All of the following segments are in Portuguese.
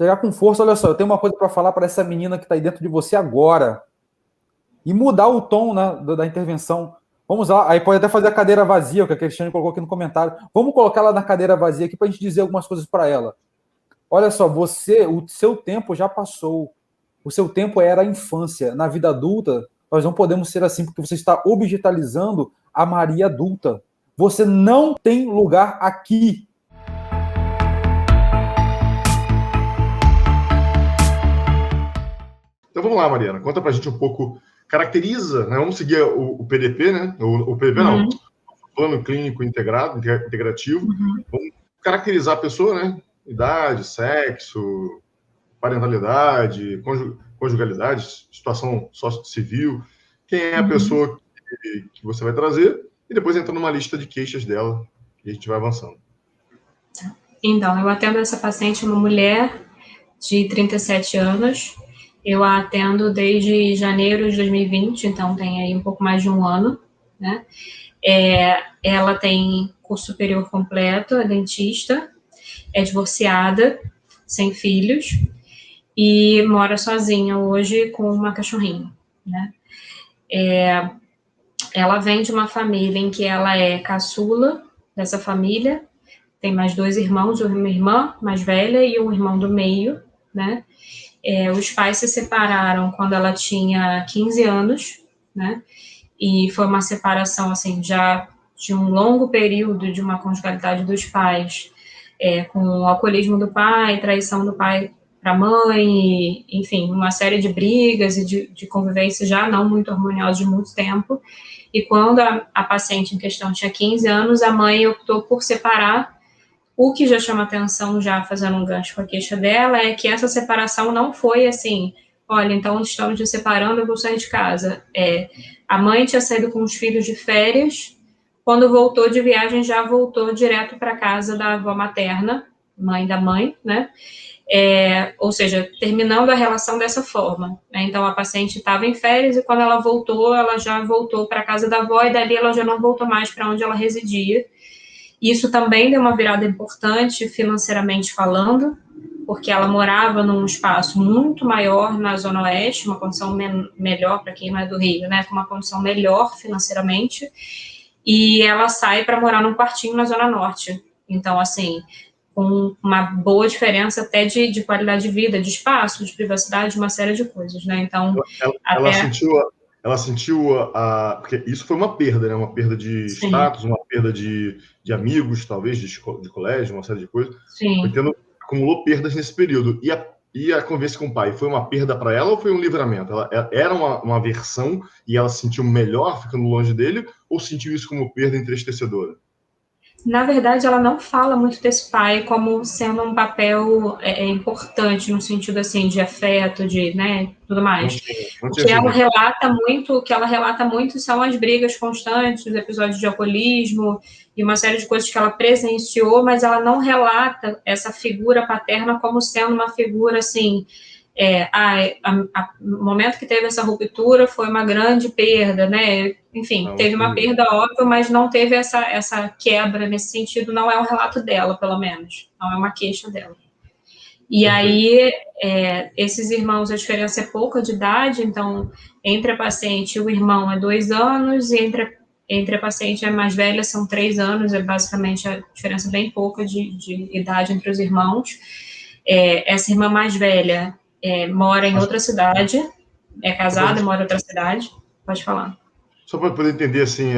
Chegar com força, olha só, eu tenho uma coisa para falar para essa menina que está aí dentro de você agora. E mudar o tom, né, da intervenção. Vamos lá, aí pode até fazer a cadeira vazia, o que a Cristiane colocou aqui no comentário. Vamos colocar ela na cadeira vazia aqui para a gente dizer algumas coisas para ela. Olha só, o seu tempo já passou. O seu tempo era a infância. Na vida adulta, nós não podemos ser assim, porque você está objetalizando a Maria adulta. Você não tem lugar aqui. Então vamos lá, Mariana, conta pra gente um pouco, caracteriza, né? Vamos seguir o PDP, né? O PDP não, o Plano Clínico Integrativo. Vamos caracterizar a pessoa, né? Idade, sexo, parentalidade, conjugalidade, situação sócio-civil, quem é a pessoa que você vai trazer, e depois entra numa lista de queixas dela e a gente vai avançando. Então, eu atendo essa paciente, uma mulher de 37 anos. Eu a atendo desde janeiro de 2020, então tem aí um pouco mais de um ano, né? Ela tem curso superior completo, é dentista, é divorciada, sem filhos, e mora sozinha hoje com uma cachorrinha, né? Ela vem de uma família em que ela é caçula dessa família, tem mais 2 irmãos, uma irmã mais velha e um irmão do meio, né? Os pais se separaram quando ela tinha 15 anos, né? E foi uma separação, assim, já de um longo período de uma conjugalidade dos pais, com o alcoolismo do pai, traição do pai para a mãe, enfim, uma série de brigas e de convivência já não muito harmoniosa de muito tempo. E quando a paciente em questão tinha 15 anos, a mãe optou por separar. O que já chama atenção, já fazendo um gancho com a queixa dela, é que essa separação não foi assim, olha, então estamos nos separando, eu vou sair de casa. A mãe tinha saído com os filhos de férias, quando voltou de viagem, já voltou direto para casa da avó materna, mãe da mãe, né? Ou seja, terminando a relação dessa forma, né? Então, a paciente estava em férias e quando ela já voltou para a casa da avó e dali ela já não voltou mais para onde ela residia. Isso também deu uma virada importante financeiramente falando, porque ela morava num espaço muito maior na Zona Oeste, uma condição melhor para quem não é do Rio, né? Com uma condição melhor financeiramente, e ela sai para morar num quartinho na Zona Norte. Então, assim, com uma boa diferença até de qualidade de vida, de espaço, de privacidade, uma série de coisas, né? Então, ela sentiu porque isso foi uma perda, né? Uma perda de Sim. status, uma perda de amigos, talvez, de colégio, uma série de coisas. Sim. Acumulou perdas nesse período. E a conversa com o pai, foi uma perda para ela ou foi um livramento? Ela era uma aversão e ela se sentiu melhor ficando longe dele, ou sentiu isso como perda entristecedora? Na verdade, ela não fala muito desse pai como sendo um papel importante no sentido assim de afeto, de, né, tudo mais. O que ela relata muito são as brigas constantes, os episódios de alcoolismo e uma série de coisas que ela presenciou, mas ela não relata essa figura paterna como sendo uma figura assim. O momento que teve essa ruptura foi uma grande perda, né? Enfim, teve uma perda óbvia, mas não teve essa quebra nesse sentido, não é um relato dela, pelo menos, não é uma queixa dela. E aí, esses irmãos, a diferença é pouca de idade, então, entre a paciente e o irmão é 2 anos, e entre a paciente e a mais velha são 3 anos, é basicamente a diferença bem pouca de idade entre os irmãos. Essa irmã mais velha mora em outra cidade, é casada e mora em outra cidade. Pode falar. Só para poder entender, assim,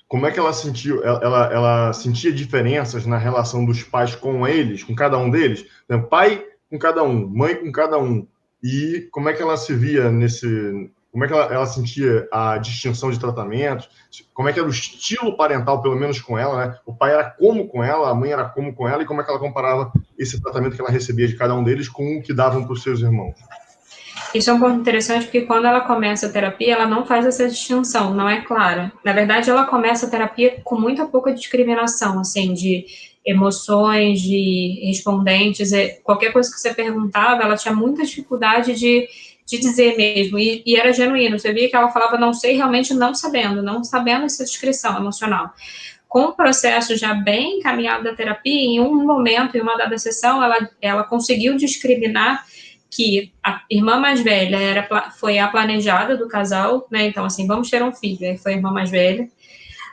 como é que ela sentiu? Ela sentia diferenças na relação dos pais com eles, com cada um deles? Né? Pai com cada um, mãe com cada um. E como é que ela se via nesse... Como é que ela sentia a distinção de tratamentos? Como é que era o estilo parental, pelo menos com ela, né? O pai era como com ela, a mãe era como com ela, e como é que ela comparava esse tratamento que ela recebia de cada um deles com o que davam para os seus irmãos? Isso é um ponto interessante, porque quando ela começa a terapia, ela não faz essa distinção, não é clara. Na verdade, ela começa a terapia com muita pouca discriminação, assim, de emoções, de respondentes, qualquer coisa que você perguntava, ela tinha muita dificuldade de dizer mesmo, e era genuíno, você via que ela falava não sei, realmente não sabendo essa descrição emocional. com o processo já bem encaminhado da terapia, em um momento, em uma dada sessão, ela conseguiu discriminar que a irmã mais velha foi a planejada do casal, né? Então, assim, vamos ter um filho, aí foi a irmã mais velha.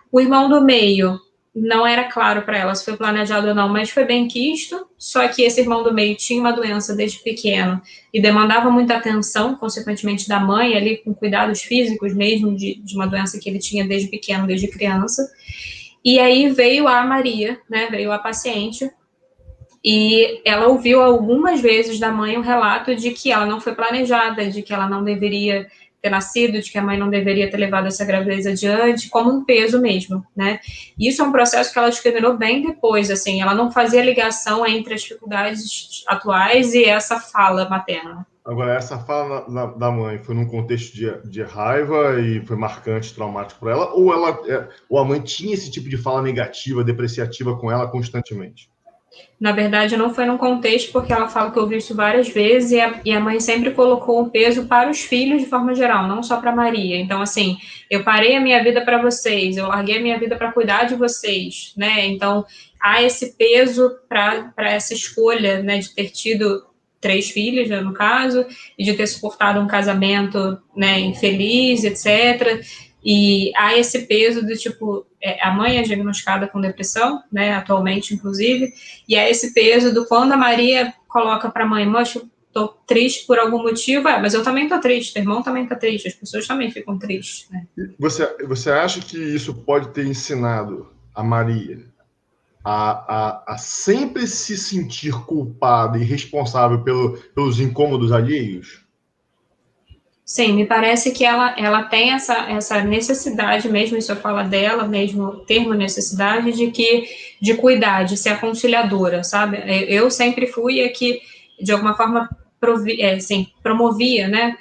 O irmão do meio não era claro para ela se foi planejado ou não, mas foi bem quisto, só que esse irmão do meio tinha uma doença desde pequeno e demandava muita atenção, consequentemente, da mãe, ali com cuidados físicos mesmo, de uma doença que ele tinha desde pequeno, desde criança. E aí veio a Maria, né, veio a paciente, e ela ouviu algumas vezes da mãe um relato de que ela não foi planejada, de que ela não deveria ter nascido, de que a mãe não deveria ter levado essa gravidez adiante, como um peso mesmo, né? Isso é um processo que ela discriminou bem depois, assim, ela não fazia ligação entre as dificuldades atuais e essa fala materna. Agora, essa fala da mãe foi num contexto de raiva e foi marcante, traumático para ela, ou a mãe tinha esse tipo de fala negativa, depreciativa com ela constantemente? Na verdade, não foi num contexto, porque ela fala que ouviu isso várias vezes e a mãe sempre colocou o peso para os filhos de forma geral, não só para Maria. Então, assim, eu parei a minha vida para vocês, eu larguei a minha vida para cuidar de vocês, né? Então, há esse peso para essa escolha, né, de ter tido 3 filhos, né, no caso, e de ter suportado um casamento, né, infeliz, etc. E há esse peso do tipo, a mãe é diagnosticada com depressão, né, atualmente, inclusive, e há esse peso do quando a Maria coloca para a mãe, moça, tô triste por algum motivo, mas eu também tô triste, o irmão também tá triste, as pessoas também ficam tristes, né? Você acha que isso pode ter ensinado a Maria a sempre se sentir culpada e responsável pelos incômodos alheios? Sim, me parece que ela tem essa necessidade mesmo, isso fala dela mesmo, o termo necessidade de cuidar, de ser aconselhadora, sabe? Eu sempre fui a que, de alguma forma, promovia, né,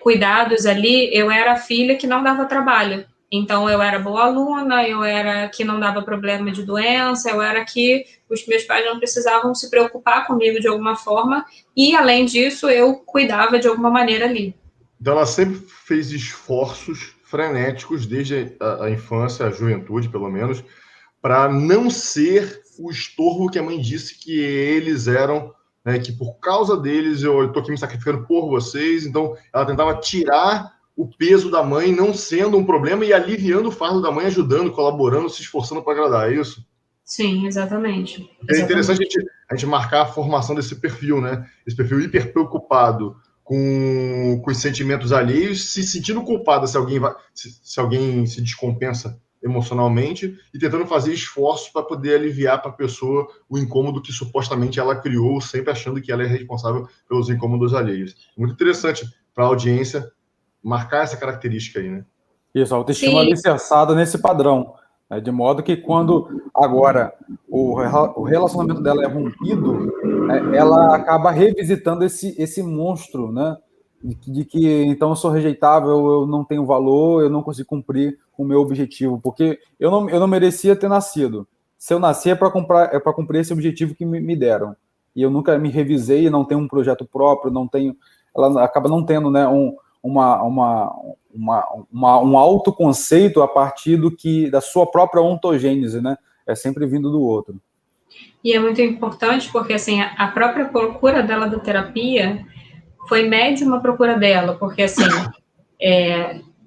cuidados ali. Eu era a filha que não dava trabalho, então eu era boa aluna, eu era que não dava problema de doença, eu era que os meus pais não precisavam se preocupar comigo de alguma forma, e além disso eu cuidava de alguma maneira ali. Então, ela sempre fez esforços frenéticos, desde a infância, a juventude, pelo menos, para não ser o estorvo que a mãe disse que eles eram, né, que por causa deles eu estou aqui me sacrificando por vocês. Então, ela tentava tirar o peso da mãe, não sendo um problema, e aliviando o fardo da mãe, ajudando, colaborando, se esforçando para agradar, é isso? Sim, exatamente. É interessante a gente marcar a formação desse perfil, né? Esse perfil hiper preocupado com os sentimentos alheios, se sentindo culpada se alguém se descompensa emocionalmente e tentando fazer esforços para poder aliviar para a pessoa o incômodo que supostamente ela criou, sempre achando que ela é responsável pelos incômodos alheios. Muito interessante para a audiência marcar essa característica aí, né? Isso, a autoestima alicerçada nesse padrão, né? De modo que quando agora o relacionamento dela é rompido, né, ela acaba revisitando esse monstro, né? De que então eu sou rejeitável, eu não tenho valor, eu não consigo cumprir o meu objetivo, porque eu não merecia ter nascido. Se eu nasci é para cumprir esse objetivo que me deram. E eu nunca me revisei, não tenho um projeto próprio, não tenho. Ela acaba não tendo, né, um autoconceito a partir da sua própria ontogênese, né? É sempre vindo do outro. E é muito importante porque, assim, a própria procura dela da terapia foi média uma procura dela, porque, assim,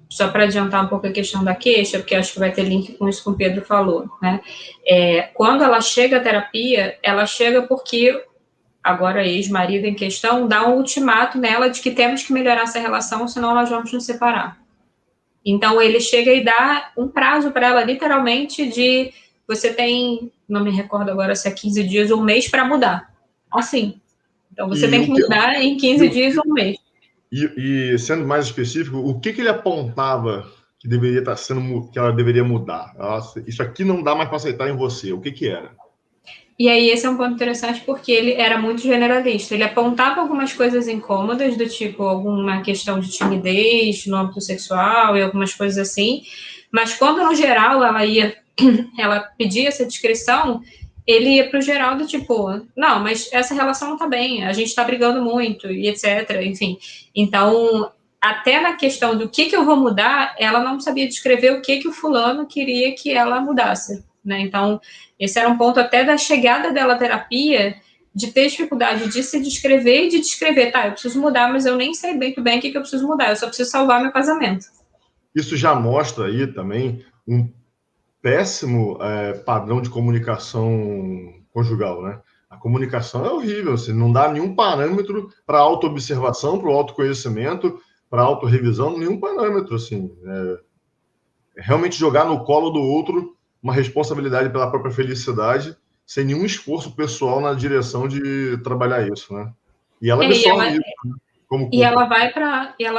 só para adiantar um pouco a questão da queixa, porque acho que vai ter link com isso que o Pedro falou, né? Quando ela chega à terapia, ela chega porque agora ex-marido em questão dá um ultimato nela de que temos que melhorar essa relação, senão nós vamos nos separar. Então, ele chega e dá um prazo para ela, literalmente, de você tem, não me recordo agora se é 15 dias ou um mês para mudar. Assim. Então, você tem que mudar em 15 dias ou um mês. E sendo mais específico, o que ele apontava que deveria estar que ela deveria mudar? Isso aqui não dá mais para aceitar em você. O que era? E aí, esse é um ponto interessante porque ele era muito generalista. Ele apontava algumas coisas incômodas, do tipo alguma questão de timidez no âmbito sexual e algumas coisas assim. Mas quando, no geral, ela pedia essa descrição, ele ia para o geral do tipo, não, mas essa relação não tá bem, a gente tá brigando muito, e etc. Enfim, então, até na questão do que eu vou mudar, ela não sabia descrever o que o fulano queria que ela mudasse, né? Então, esse era um ponto até da chegada dela à terapia, de ter dificuldade de se descrever e de descrever, tá, eu preciso mudar, mas eu nem sei muito bem o que eu preciso mudar, eu só preciso salvar meu casamento. Isso já mostra aí também um péssimo padrão de comunicação conjugal, né? A comunicação é horrível, assim, não dá nenhum parâmetro para autoobservação, para o autoconhecimento, para autorrevisão, nenhum parâmetro, assim. Realmente jogar no colo do outro uma responsabilidade pela própria felicidade, sem nenhum esforço pessoal na direção de trabalhar isso, né? E ela absorve isso, né? Como culpa. E ela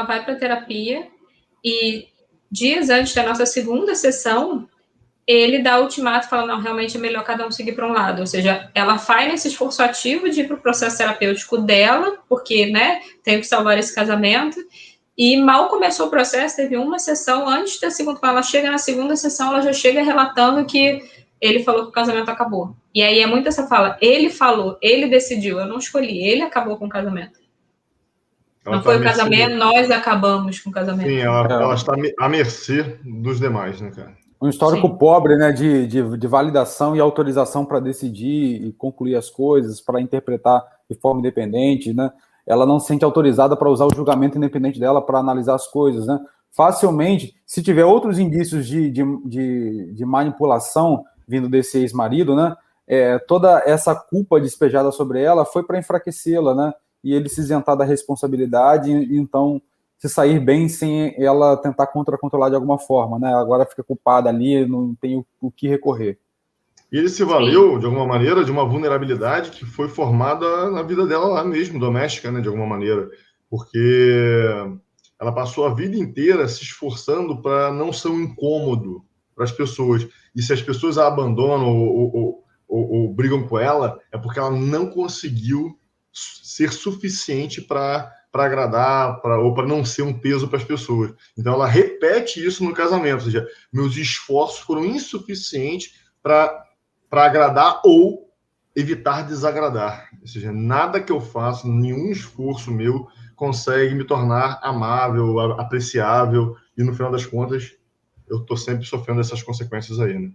vai para terapia, e dias antes da nossa segunda sessão, ele dá o ultimato, falando, não, realmente é melhor cada um seguir para um lado. Ou seja, ela faz esse esforço ativo de ir para o processo terapêutico dela, porque, né, tem que salvar esse casamento, e mal começou o processo, teve uma sessão antes da segunda, quando ela chega na segunda sessão, ela já chega relatando que ele falou que o casamento acabou. E aí é muito essa fala, ele falou, ele decidiu, eu não escolhi, ele acabou com o casamento. Não foi o casamento, nós acabamos com o casamento. Sim, ela está à mercê dos demais, né, cara? Um histórico pobre, né, de validação e autorização para decidir e concluir as coisas, para interpretar de forma independente, né? Ela não se sente autorizada para usar o julgamento independente dela para analisar as coisas, né? Facilmente, se tiver outros indícios de manipulação vindo desse ex-marido, né? Toda essa culpa despejada sobre ela foi para enfraquecê-la, né? E ele se isentar da responsabilidade, e então se sair bem sem ela tentar controlar de alguma forma, né? Agora fica culpada ali, não tem o que recorrer. E ele se valeu, de alguma maneira, de uma vulnerabilidade que foi formada na vida dela lá mesmo, doméstica, né? De alguma maneira. Porque ela passou a vida inteira se esforçando para não ser um incômodo para as pessoas. E se as pessoas a abandonam ou brigam com ela, é porque ela não conseguiu ser suficiente para agradar, ou para não ser um peso para as pessoas. Então ela repete isso no casamento, ou seja, meus esforços foram insuficientes para agradar ou evitar desagradar. Ou seja, nada que eu faço, nenhum esforço meu consegue me tornar amável, apreciável, e no final das contas eu estou sempre sofrendo essas consequências aí, né?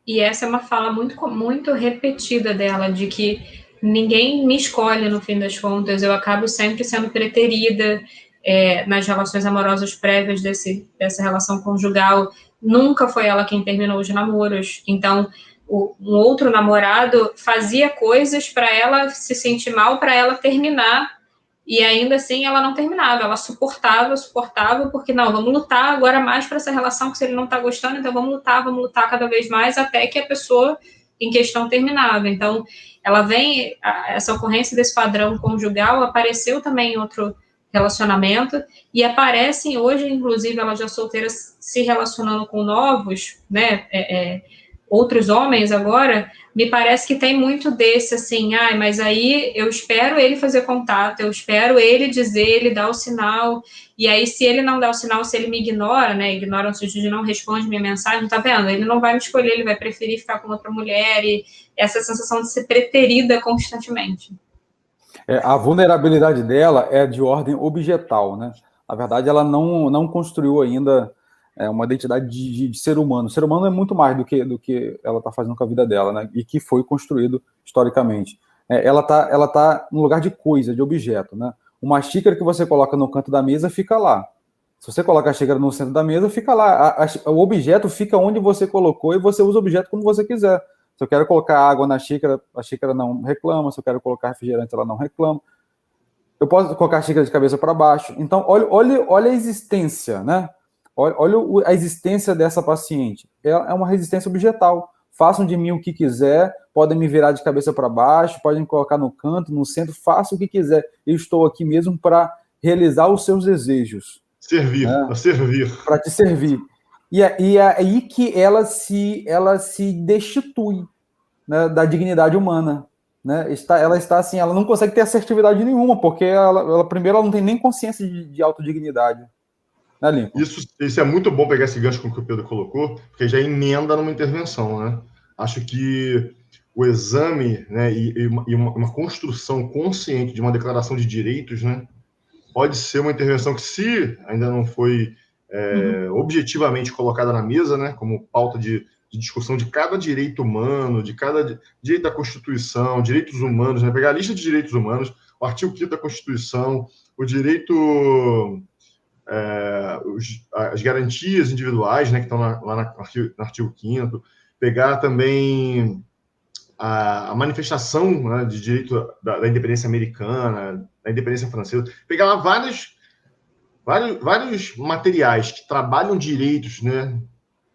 E essa é uma fala muito repetida dela, de que ninguém me escolhe no fim das contas, eu acabo sempre sendo preterida nas relações amorosas prévias dessa relação conjugal, nunca foi ela quem terminou os namoros, então um outro namorado fazia coisas para ela se sentir mal, para ela terminar, e ainda assim ela não terminava, ela suportava, porque não, vamos lutar agora mais para essa relação, que se ele não está gostando, então vamos lutar cada vez mais, até que a pessoa em questão terminava. Então, ela vem, essa ocorrência desse padrão conjugal apareceu também em outro relacionamento, e aparecem hoje, inclusive, ela já solteira, se relacionando com novos, né, outros homens agora, me parece que tem muito desse, assim, mas aí eu espero ele fazer contato, eu espero ele dizer, ele dar o sinal, e aí se ele não dá o sinal, se ele me ignora, né, ignora no sentido de não responde minha mensagem, tá vendo? Ele não vai me escolher, ele vai preferir ficar com outra mulher, e essa sensação de ser preterida constantemente. A vulnerabilidade dela é de ordem objetal, né? Na verdade, ela não construiu ainda uma identidade de ser humano. O ser humano é muito mais do que ela está fazendo com a vida dela, né? E que foi construído historicamente. Ela tá no lugar de coisa, de objeto, né? Uma xícara que você coloca no canto da mesa fica lá. Se você coloca a xícara no centro da mesa, fica lá. O objeto fica onde você colocou e você usa o objeto como você quiser. Se eu quero colocar água na xícara, a xícara não reclama. Se eu quero colocar refrigerante, ela não reclama. Eu posso colocar a xícara de cabeça para baixo. Então, olha a existência, né? Olha a existência dessa paciente. É uma resistência objetal. Façam de mim o que quiser, podem me virar de cabeça para baixo, podem me colocar no canto, no centro, façam o que quiser. Eu estou aqui mesmo para realizar os seus desejos. Servir, né? Para servir. Para te servir. E é aí que ela se destitui, né, da dignidade humana. Né? Ela está assim, ela não consegue ter assertividade nenhuma, porque primeiro ela não tem nem consciência de autodignidade. Né, Lincoln? Isso é muito bom pegar esse gancho com o que o Pedro colocou, porque já emenda numa intervenção, né? Acho que o exame, né, e uma construção consciente de uma declaração de direitos, né, pode ser uma intervenção que, se ainda não foi objetivamente colocada na mesa, né, como pauta de discussão de cada direito humano, de cada direito da Constituição, direitos humanos, né, pegar a lista de direitos humanos, o artigo 5º da Constituição, o direito, as garantias individuais, né, que estão lá no artigo 5º, pegar também a manifestação, né, de direito da independência americana, da independência francesa, pegar lá vários materiais que trabalham direitos, né,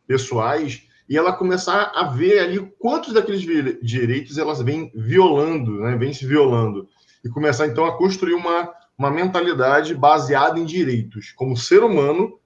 pessoais, e ela começar a ver ali quantos daqueles direitos elas vêm violando, né, vêm se violando, e começar, então, a construir uma mentalidade baseada em direitos. Como ser humano,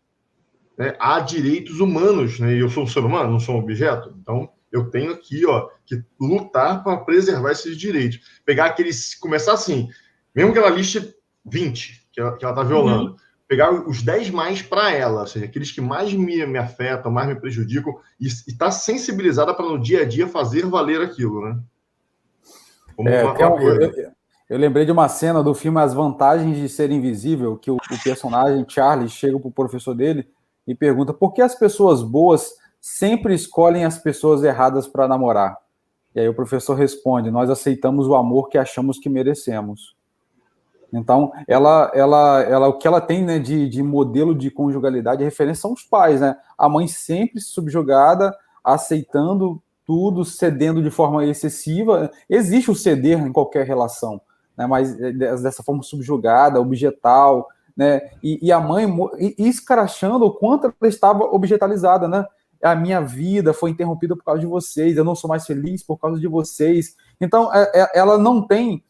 né, há direitos humanos, né, e eu sou um ser humano, não sou um objeto, então eu tenho aqui, que lutar para preservar esses direitos. Pegar aqueles, começar assim, mesmo que ela liste 20, que ela está violando, pegar os 10 mais para ela, ou seja, aqueles que mais me afetam, mais me prejudicam, e estar sensibilizada para no dia a dia fazer valer aquilo, né? Como eu lembrei de uma cena do filme As Vantagens de Ser Invisível, que o personagem Charlie chega para o professor dele e pergunta por que as pessoas boas sempre escolhem as pessoas erradas para namorar. E aí o professor responde: nós aceitamos o amor que achamos que merecemos. Então, o que ela tem, né, de modelo de conjugalidade, referência são os pais, né? A mãe sempre subjugada, aceitando tudo, cedendo de forma excessiva. Existe o ceder em qualquer relação, né? Mas dessa forma subjugada, objetal, né? E a mãe escrachando o quanto ela estava objetalizada, né? A minha vida foi interrompida por causa de vocês, eu não sou mais feliz por causa de vocês. Então, ela não tem...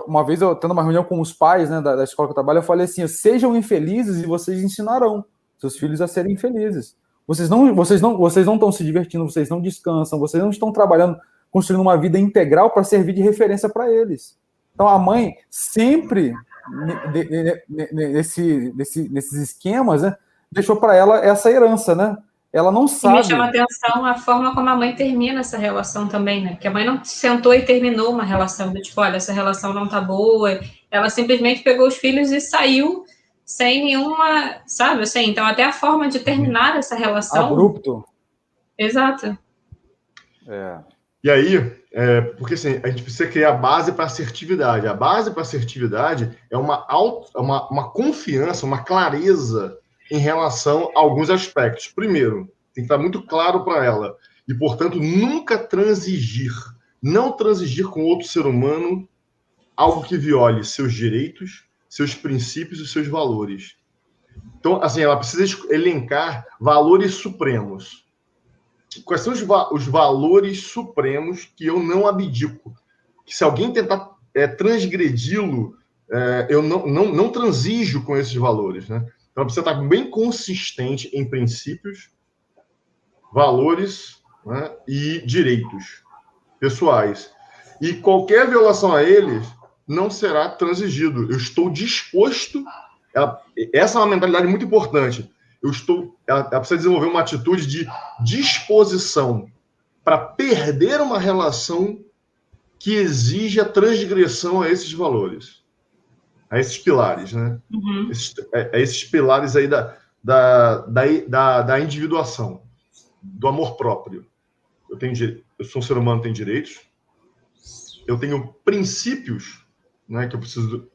uma vez eu tendo uma reunião com os pais, né, da escola que eu trabalho, eu falei assim: sejam infelizes e vocês ensinarão seus filhos a serem felizes. Vocês não estão se divertindo, vocês não descansam, vocês não estão trabalhando, construindo uma vida integral para servir de referência para eles. Então a mãe sempre nesses esquemas, né, deixou para ela essa herança, né? Ela não sabe. E me chama a atenção a forma como a mãe termina essa relação também, né? Porque a mãe não sentou e terminou uma relação, do tipo, olha, essa relação não tá boa. Ela simplesmente pegou os filhos e saiu sem nenhuma, sabe, assim, então até a forma de terminar essa relação... Abrupto. Exato. E aí, porque assim, a gente precisa criar a base para assertividade. A base para assertividade é uma confiança, uma clareza em relação a alguns aspectos. Primeiro, tem que estar muito claro para ela. E, portanto, nunca transigir. Não transigir com outro ser humano algo que viole seus direitos, seus princípios e seus valores. Então, assim, ela precisa elencar valores supremos. Quais são os valores supremos que eu não abdico? Que se alguém tentar transgredi-lo, eu não transijo com esses valores, né? Então, precisa estar bem consistente em princípios, valores, né, e direitos pessoais. E qualquer violação a eles não será transigido. Eu estou disposto... essa é uma mentalidade muito importante. Ela precisa desenvolver uma atitude de disposição para perder uma relação que exige a transgressão a esses valores, a esses pilares, né? Esses pilares aí da individuação, do amor próprio. Eu sou um ser humano, tenho direitos, eu tenho princípios, né, que eu preciso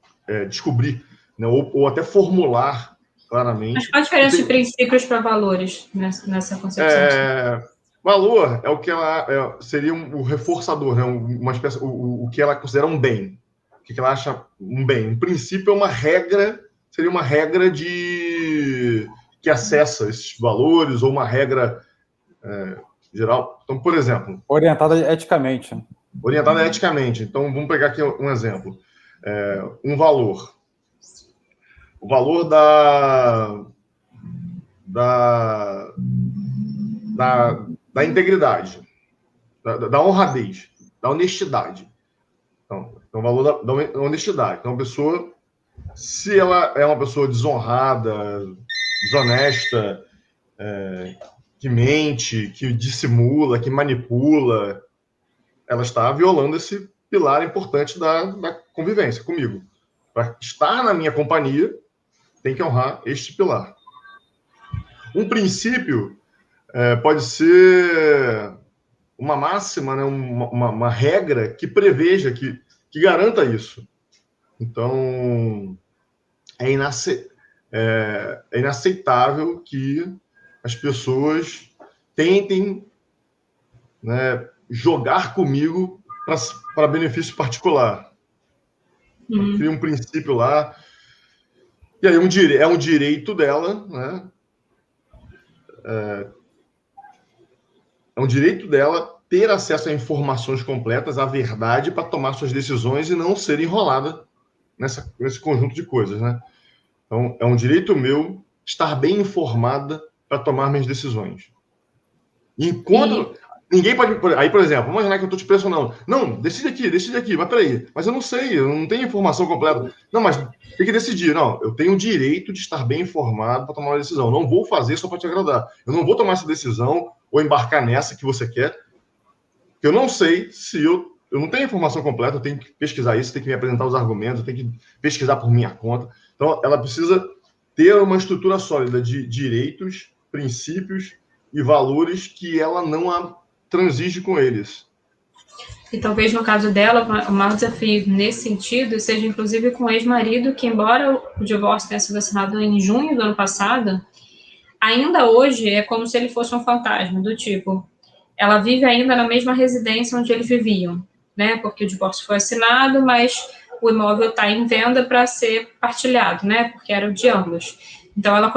descobrir, né, ou até formular claramente. Mas qual a diferença de princípios para valores nessa concepção? Valor é o que ela seria o reforçador, né, uma espécie, o que ela considera um bem, o que ela acha um bem. Um princípio é uma regra, seria uma regra que acessa esses valores, ou uma regra geral. Então, por exemplo... Orientada eticamente. Orientada eticamente. Então, vamos pegar aqui um exemplo. Um valor. O valor da integridade, da honradez, da honestidade. Então, o valor da honestidade. Então, a pessoa, se ela é uma pessoa desonrada, desonesta, que mente, que dissimula, que manipula, ela está violando esse pilar importante da convivência comigo. para estar na minha companhia, tem que honrar este pilar. Um princípio pode ser uma máxima, né, uma regra que preveja, que garanta isso. Então, é inaceitável que as pessoas tentem, né, jogar comigo para benefício particular. Então, cria um princípio lá, e aí é um direito dela, né? É um direito dela ter acesso a informações completas, à verdade, para tomar suas decisões e não ser enrolada nesse conjunto de coisas, né? Então, é um direito meu estar bem informada para tomar minhas decisões. Enquanto... Ninguém pode... Aí, por exemplo, vamos imaginar que eu estou te pressionando. Não, decide aqui, mas peraí. Mas eu não sei, eu não tenho informação completa. Não, mas tem que decidir. Não, eu tenho o direito de estar bem informado para tomar uma decisão. Não vou fazer só para te agradar. Eu não vou tomar essa decisão ou embarcar nessa que você quer. Eu não sei se eu não tenho informação completa, eu tenho que pesquisar isso, tenho que me apresentar os argumentos, eu tenho que pesquisar por minha conta. Então, ela precisa ter uma estrutura sólida de direitos, princípios e valores que ela não transige com eles. E talvez no caso dela, o maior desafio nesse sentido seja inclusive com o ex-marido, que embora o divórcio tenha sido assinado em junho do ano passado, ainda hoje é como se ele fosse um fantasma, do tipo, ela vive ainda na mesma residência onde eles viviam, né? Porque o divórcio foi assinado, mas o imóvel está em venda para ser partilhado, né? Porque era o de ambos. Então ela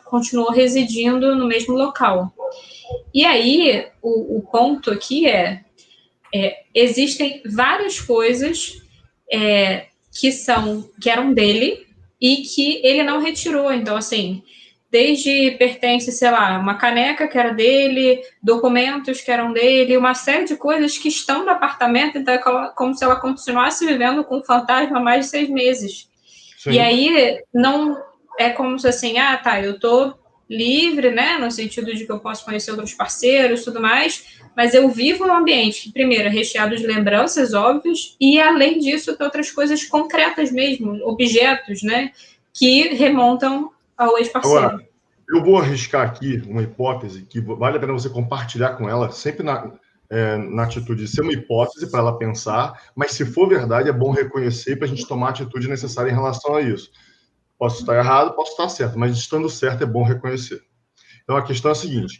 continuou residindo no mesmo local. E aí, o ponto aqui existem várias coisas que eram dele e que ele não retirou. Então, assim, desde pertence, sei lá, uma caneca que era dele, documentos que eram dele, uma série de coisas que estão no apartamento, então é como se ela continuasse vivendo com o fantasma há mais de 6 meses. Sim. E aí, não é como se assim, eu tô livre, né, no sentido de que eu posso conhecer outros parceiros e tudo mais, mas eu vivo num ambiente que, primeiro, é recheado de lembranças óbvias e, além disso, tem outras coisas concretas mesmo, objetos, né, que remontam ao ex-parceiro. Agora, eu vou arriscar aqui uma hipótese que vale a pena você compartilhar com ela, sempre na atitude de ser uma hipótese para ela pensar, mas se for verdade, é bom reconhecer para a gente tomar a atitude necessária em relação a isso. Posso estar errado, posso estar certo, mas estando certo é bom reconhecer. Então, a questão é a seguinte,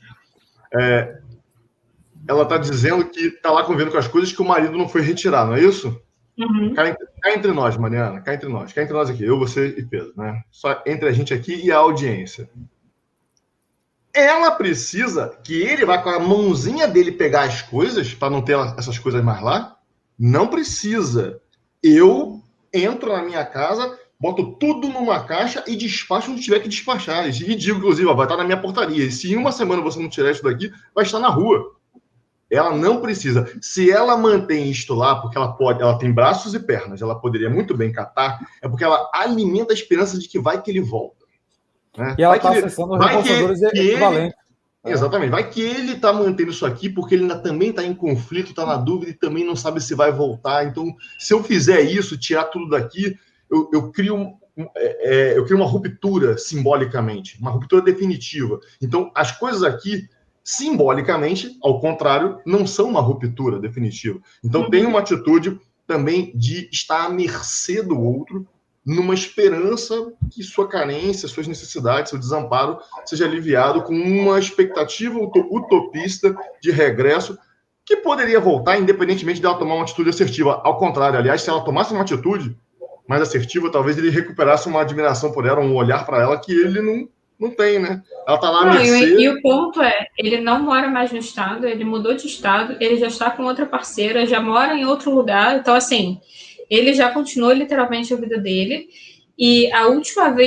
ela está dizendo que está lá convivendo com as coisas que o marido não foi retirar, não é isso? Uhum. Cá entre nós, Mariana, cá entre nós aqui, eu, você e Pedro, né? Só entre a gente aqui e a audiência. Ela precisa que ele vá com a mãozinha dele pegar as coisas para não ter essas coisas mais lá? Não precisa. Eu entro na minha casa, boto tudo numa caixa e despacho onde tiver que despachar. Isso é ridículo, inclusive, vai estar na minha portaria. E se em uma semana você não tirar isso daqui, vai estar na rua. Ela não precisa. Se ela mantém isto lá, porque ela tem braços e pernas, ela poderia muito bem catar, é porque ela alimenta a esperança de que vai que ele volta. Né? E ela está acessando reforçadores equivalentes. Exatamente. Vai que ele está mantendo isso aqui porque ele ainda também está em conflito, está na dúvida e também não sabe se vai voltar. Então, se eu fizer isso, tirar tudo daqui, eu crio uma ruptura simbolicamente, uma ruptura definitiva. Então, as coisas aqui, simbolicamente, ao contrário, não são uma ruptura definitiva. Então, tem uma atitude também de estar à mercê do outro, numa esperança que sua carência, suas necessidades, seu desamparo seja aliviado com uma expectativa utopista de regresso que poderia voltar independentemente dela tomar uma atitude assertiva. Ao contrário, aliás, se ela tomasse uma atitude mais assertiva, talvez ele recuperasse uma admiração por ela, um olhar para ela que ele não tem, né? Ela tá lá à mercê. E o ponto ele não mora mais no estado, ele mudou de estado, ele já está com outra parceira, já mora em outro lugar, então, assim, ele já continuou literalmente a vida dele, e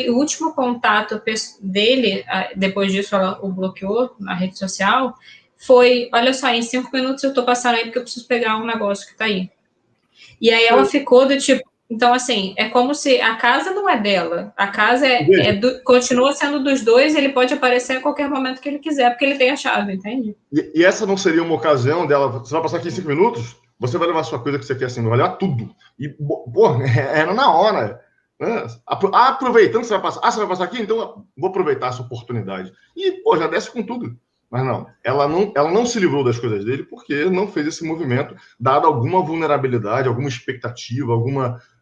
o último contato dele, depois disso ela o bloqueou na rede social, foi, olha só, em 5 minutos eu tô passando aí porque eu preciso pegar um negócio que tá aí. E aí ela ficou do tipo, então, assim, é como se a casa não é dela, a casa continua sendo dos dois, ele pode aparecer a qualquer momento que ele quiser, porque ele tem a chave, entende? E essa não seria uma ocasião dela, você vai passar aqui em 5 minutos, você vai levar sua coisa que você quer, assim, vai levar tudo. E, pô, era na hora. Né? Aproveitando que você vai passar. Você vai passar aqui? Então vou aproveitar essa oportunidade. E, pô, já desce com tudo. Mas não, ela não se livrou das coisas dele porque não fez esse movimento, dado alguma vulnerabilidade, alguma expectativa,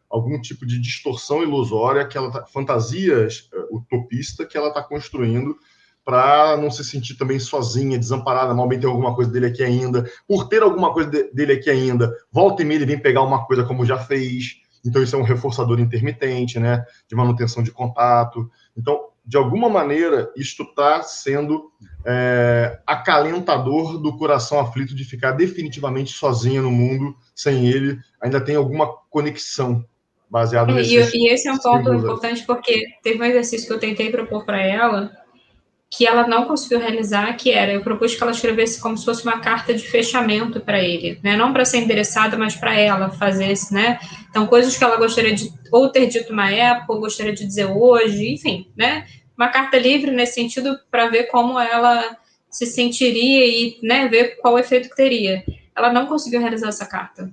algum tipo de distorção ilusória, fantasias utopista que ela está construindo para não se sentir também sozinha, desamparada, mal bem tem alguma coisa dele aqui ainda. Por ter alguma coisa dele aqui ainda, volta e meia ele vem pegar uma coisa como já fez. Então isso é um reforçador intermitente, né, de manutenção de contato. Então, de alguma maneira, isto está sendo acalentador do coração aflito de ficar definitivamente sozinha no mundo, sem ele. Ainda tem alguma conexão baseada nesses e esse é um ponto símbolos. importante, porque teve um exercício que eu tentei propor para ela, que ela não conseguiu realizar, que era, eu propus que ela escrevesse como se fosse uma carta de fechamento para ele, né? Não para ser endereçada, mas para ela fazer esse, né? Então, coisas que ela gostaria de ou ter dito uma época, ou gostaria de dizer hoje, enfim, né? Uma carta livre nesse sentido para ver como ela se sentiria e, né, ver qual efeito que teria. Ela não conseguiu realizar essa carta.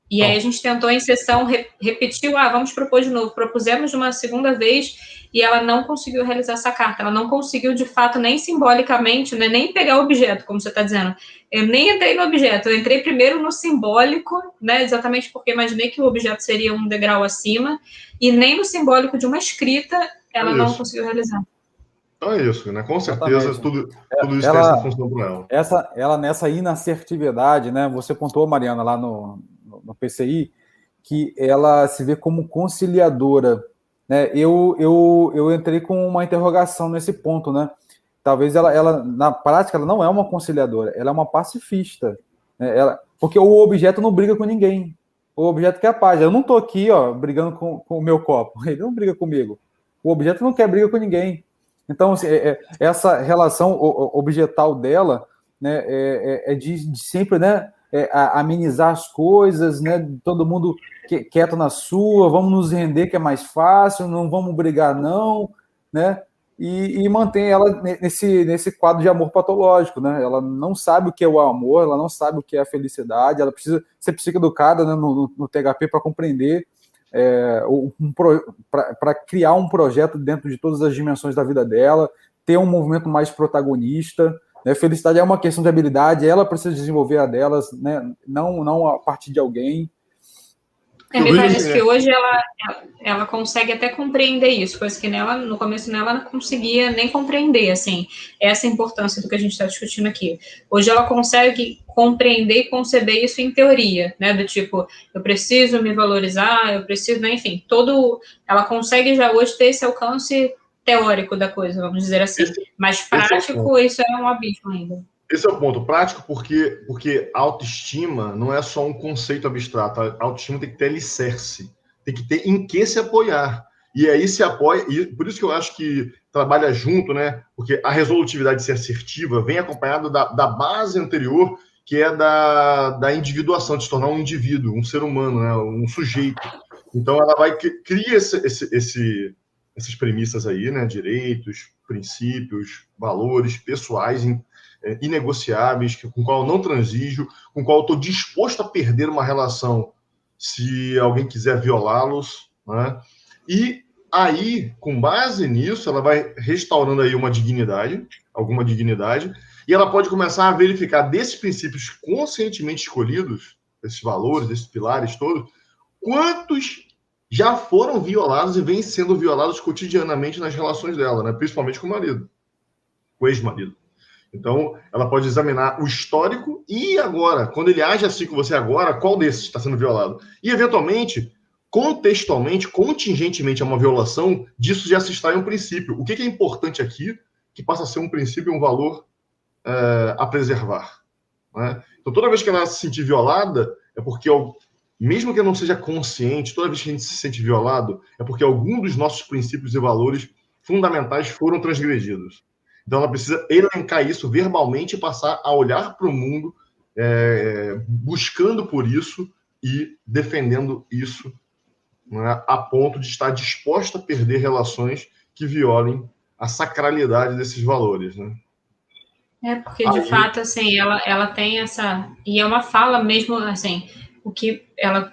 E aí a gente tentou em sessão, repetiu, vamos propor de novo. Propusemos uma segunda vez e ela não conseguiu realizar essa carta. Ela não conseguiu, de fato, nem simbolicamente, né, nem pegar o objeto, como você está dizendo. Eu nem entrei no objeto, eu entrei primeiro no simbólico, né, exatamente porque imaginei que o objeto seria um degrau acima, e nem no simbólico de uma escrita ela não conseguiu realizar. Então é isso, né? Com certeza, tudo isso tem essa função para ela. Ela nessa inassertividade, né? Você contou, Mariana, lá no PCI, que ela se vê como conciliadora, né? Eu entrei com uma interrogação nesse ponto, né? Talvez ela na prática, ela não é uma conciliadora, ela é uma pacifista, né? Porque o objeto não briga com ninguém, o objeto quer a paz. Eu não estou aqui, brigando com o meu copo, ele não briga comigo. O objeto não quer briga com ninguém. Então, assim, essa relação objetal dela, né, é de sempre, né, amenizar as coisas, né, todo mundo quieto na sua, vamos nos render que é mais fácil, não vamos brigar não, né, e mantém ela nesse quadro de amor patológico, né, ela não sabe o que é o amor, ela não sabe o que é a felicidade, ela precisa ser psicoeducada, né, no THP para compreender, para criar um projeto dentro de todas as dimensões da vida dela, ter um movimento mais protagonista, né? Felicidade é uma questão de habilidade, ela precisa desenvolver a delas, né? Não a partir de alguém. Me parece que hoje ela consegue até compreender isso, coisa que no começo ela não conseguia nem compreender, assim, essa importância do que a gente está discutindo aqui. Hoje ela consegue compreender e conceber isso em teoria, né, do tipo, eu preciso me valorizar, eu preciso, né, enfim, ela consegue já hoje ter esse alcance teórico da coisa, vamos dizer assim, mas prático, isso é um abismo ainda. Esse é o ponto prático, porque autoestima não é só um conceito abstrato. A autoestima tem que ter alicerce, tem que ter em que se apoiar. E aí se apoia, e por isso que eu acho que trabalha junto, né? Porque a resolutividade de ser assertiva vem acompanhada da base anterior, que é da individuação, de se tornar um indivíduo, um ser humano, né? Um sujeito. Então ela cria essas premissas aí, né? Direitos, princípios, valores pessoais inegociáveis, com o qual eu não transijo, com o qual eu estou disposto a perder uma relação se alguém quiser violá-los, né? E aí, com base nisso, ela vai restaurando aí alguma dignidade, e ela pode começar a verificar desses princípios conscientemente escolhidos, esses valores, esses pilares todos, quantos já foram violados e vêm sendo violados cotidianamente nas relações dela, né? Principalmente com o marido, com o ex-marido. Então, ela pode examinar o histórico e agora, quando ele age assim com você agora, qual desses está sendo violado? E, eventualmente, contextualmente, contingentemente a uma violação, disso já se extrai um princípio. O que é importante aqui, que passa a ser um princípio e um valor a preservar. Né? Então, toda vez que ela se sentir violada, é porque, mesmo que não seja consciente, toda vez que a gente se sente violado, é porque algum dos nossos princípios e valores fundamentais foram transgredidos. Então, ela precisa elencar isso verbalmente e passar a olhar para o mundo buscando por isso e defendendo isso, né, a ponto de estar disposta a perder relações que violem a sacralidade desses valores. Né? Porque, de fato, assim, ela tem essa... E é uma fala mesmo, assim, o que ela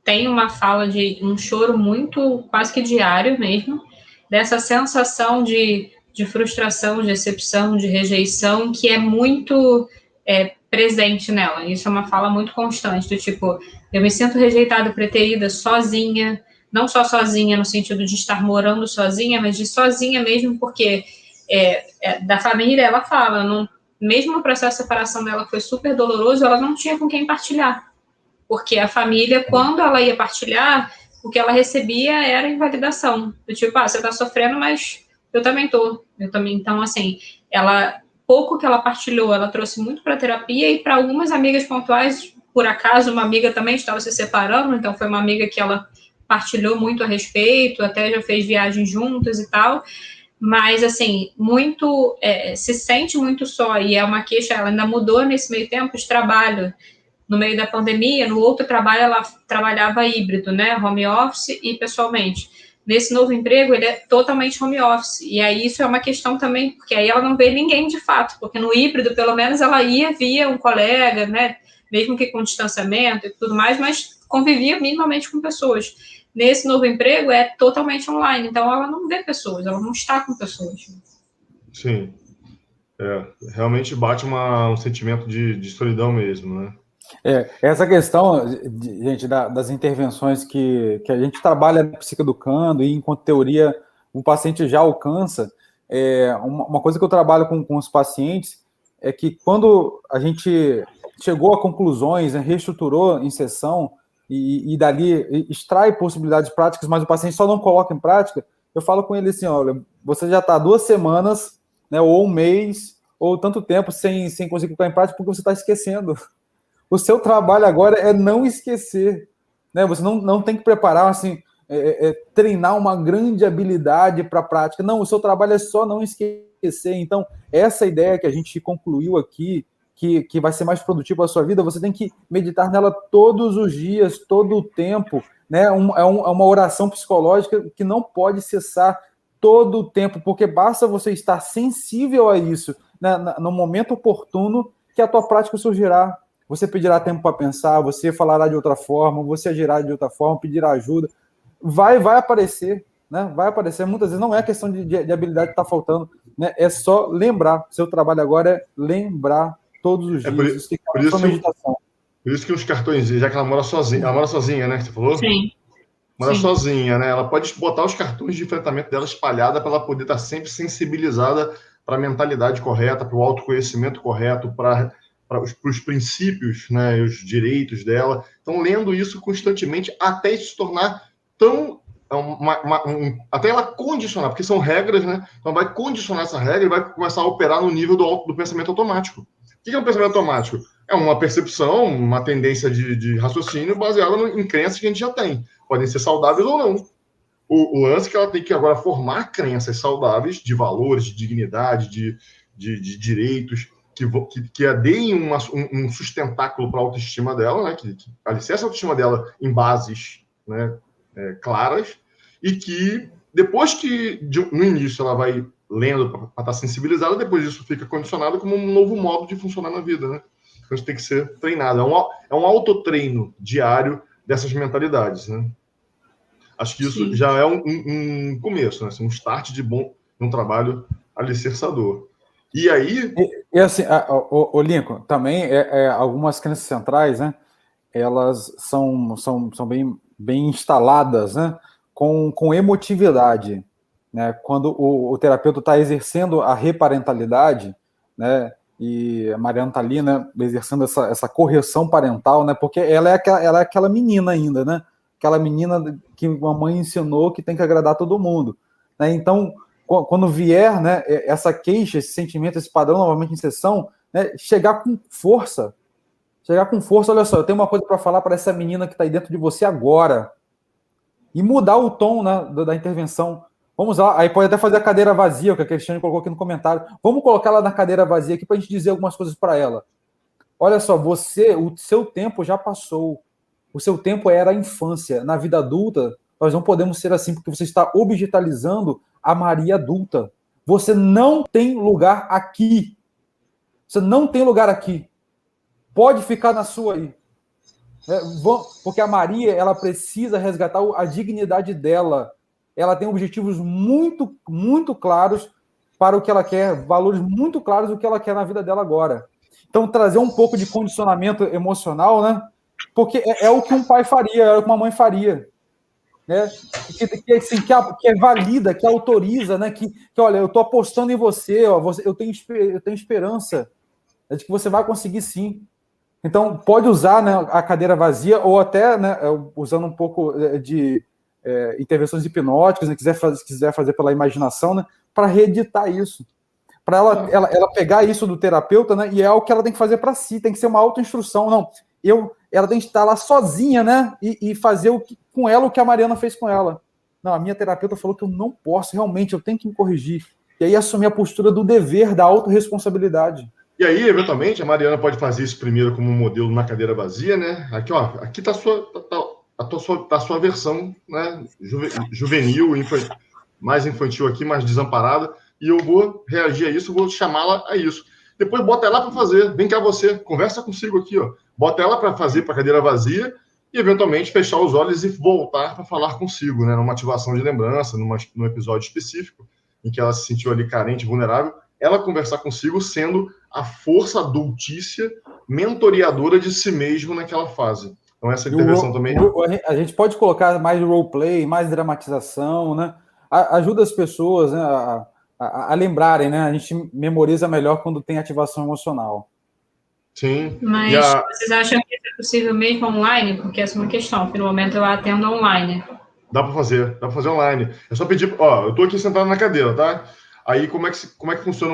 tem uma fala de um choro muito, quase que diário mesmo, dessa sensação de frustração, de decepção, de rejeição, que é muito presente nela. Isso é uma fala muito constante, do tipo, eu me sinto rejeitada, preterida, sozinha, não só sozinha no sentido de estar morando sozinha, mas de sozinha mesmo, porque da família ela fala, não, mesmo o processo de separação dela foi super doloroso, ela não tinha com quem partilhar, porque a família, quando ela ia partilhar, o que ela recebia era invalidação, do tipo, você tá sofrendo, mas eu também tô, então assim, pouco que ela partilhou, ela trouxe muito para terapia, e para algumas amigas pontuais, por acaso, uma amiga também estava se separando, então foi uma amiga que ela partilhou muito a respeito, até já fez viagens juntas e tal, mas, assim, muito, se sente muito só, e é uma queixa, ela ainda mudou nesse meio tempo de trabalho, no meio da pandemia, no outro trabalho ela trabalhava híbrido, né, home office e pessoalmente. Nesse novo emprego, ele é totalmente home office, e aí isso é uma questão também, porque aí ela não vê ninguém de fato, porque no híbrido, pelo menos, ela via um colega, né, mesmo que com distanciamento e tudo mais, mas convivia minimamente com pessoas. Nesse novo emprego é totalmente online, então ela não vê pessoas, ela não está com pessoas. Sim, realmente bate um sentimento de solidão mesmo, né? Essa questão, gente, das intervenções que a gente trabalha psicoeducando e, enquanto teoria, o paciente já alcança, uma coisa que eu trabalho com os pacientes é que quando a gente chegou a conclusões, né, reestruturou em sessão e dali extrai possibilidades práticas, mas o paciente só não coloca em prática, eu falo com ele assim, olha, você já está 2 semanas, né, ou 1 mês, ou tanto tempo sem conseguir colocar em prática porque você está esquecendo. O seu trabalho agora é não esquecer, né? Você não tem que preparar, assim, treinar uma grande habilidade para a prática. Não, o seu trabalho é só não esquecer. Então, essa ideia que a gente concluiu aqui, que vai ser mais produtivo para a sua vida, você tem que meditar nela todos os dias, todo o tempo, né? É uma oração psicológica que não pode cessar todo o tempo, porque basta você estar sensível a isso, né, no momento oportuno, que a tua prática surgirá. Você pedirá tempo para pensar, você falará de outra forma, você agirá de outra forma, pedirá ajuda. Vai aparecer, né? Vai aparecer. Muitas vezes não é questão de habilidade que está faltando, né? É só lembrar. Seu trabalho agora é lembrar todos os dias. Isso tem que ser uma meditação. Por isso que os cartões, já que ela mora sozinha, né? Que você falou? Sim. Mora sozinha, né? Ela pode botar os cartões de enfrentamento dela espalhada para ela poder estar sempre sensibilizada para a mentalidade correta, para o autoconhecimento correto, para os princípios, né, os direitos dela. Então, lendo isso constantemente até se tornar tão... até ela condicionar, porque são regras, né? Então, vai condicionar essa regra e vai começar a operar no nível do pensamento automático. O que é um pensamento automático? É uma percepção, uma tendência de raciocínio baseada em crenças que a gente já tem. Podem ser saudáveis ou não. O lance é que ela tem que agora formar crenças saudáveis de valores, de dignidade, de direitos, que deem um sustentáculo para a autoestima dela, né, que alicerce a autoestima dela em bases, né, claras, e que depois que, no início, ela vai lendo para estar sensibilizada, depois disso fica condicionado como um novo modo de funcionar na vida, né? Então, isso tem que ser treinado. É um autotreino diário dessas mentalidades, né? Acho que isso já é um começo, né? Assim, um start de um trabalho alicerçador. E aí... E assim, o Lincoln, também algumas crenças centrais, né? Elas são bem instaladas, né? Com emotividade, né? Quando o terapeuta está exercendo a reparentalidade, né? E a Mariana está ali, né? Exercendo essa correção parental, né? Porque ela é aquela menina ainda, né? Aquela menina que a mãe ensinou que tem que agradar todo mundo, né? Então, quando vier, né, essa queixa, esse sentimento, esse padrão novamente em sessão, né, chegar com força. Olha só, eu tenho uma coisa para falar para essa menina que está aí dentro de você agora. E mudar o tom, né, da intervenção. Vamos lá, aí pode até fazer a cadeira vazia, o que a Cristiane colocou aqui no comentário. Vamos colocar ela na cadeira vazia aqui para a gente dizer algumas coisas para ela. Olha só, o seu tempo já passou. O seu tempo era a infância. Na vida adulta, nós não podemos ser assim, porque você está objetalizando a Maria adulta. Você não tem lugar aqui. Você não tem lugar aqui. Pode ficar na sua aí. Porque a Maria, ela precisa resgatar a dignidade dela. Ela tem objetivos muito, muito claros para o que ela quer, valores muito claros do que ela quer na vida dela agora. Então, trazer um pouco de condicionamento emocional, né? Porque é o que um pai faria, é o que uma mãe faria. Né? Que é valida, que autoriza, né? Que olha, eu estou apostando em você, ó, eu tenho esperança de que você vai conseguir sim. Então, pode usar, né, a cadeira vazia, ou até, né, usando um pouco de intervenções hipnóticas, né, se quiser fazer pela imaginação, né, para reeditar isso. Para ela pegar isso do terapeuta, né, e é algo que ela tem que fazer para si, tem que ser uma autoinstrução. Não, ela tem que estar lá sozinha, né, e fazer com ela o que a Mariana fez com ela. Não, a minha terapeuta falou que eu não posso, realmente, eu tenho que me corrigir. E aí assumir a postura do dever, da autorresponsabilidade. E aí, eventualmente, a Mariana pode fazer isso primeiro como um modelo na cadeira vazia, né? Aqui, ó, aqui tá a sua versão, né? Juvenil, mais infantil aqui, mais desamparada, e eu vou reagir a isso, vou chamá-la a isso. Depois bota ela para fazer, vem cá você, conversa consigo aqui, ó. Bota ela para fazer para a cadeira vazia e, eventualmente, fechar os olhos e voltar para falar consigo, né? Numa ativação de lembrança, num episódio específico, em que ela se sentiu ali carente, vulnerável, ela conversar consigo sendo a força adultícia mentoreadora de si mesmo naquela fase. Então, essa intervenção também... A gente pode colocar mais roleplay, mais dramatização, né? Ajuda as pessoas, né, a lembrarem, né? A gente memoriza melhor quando tem ativação emocional. Sim. Mas vocês acham que é possível mesmo online? Porque essa é uma questão. Pelo momento eu atendo online. Dá para fazer online. É só pedir... Ó, eu estou aqui sentado na cadeira, tá? Aí, como é que funciona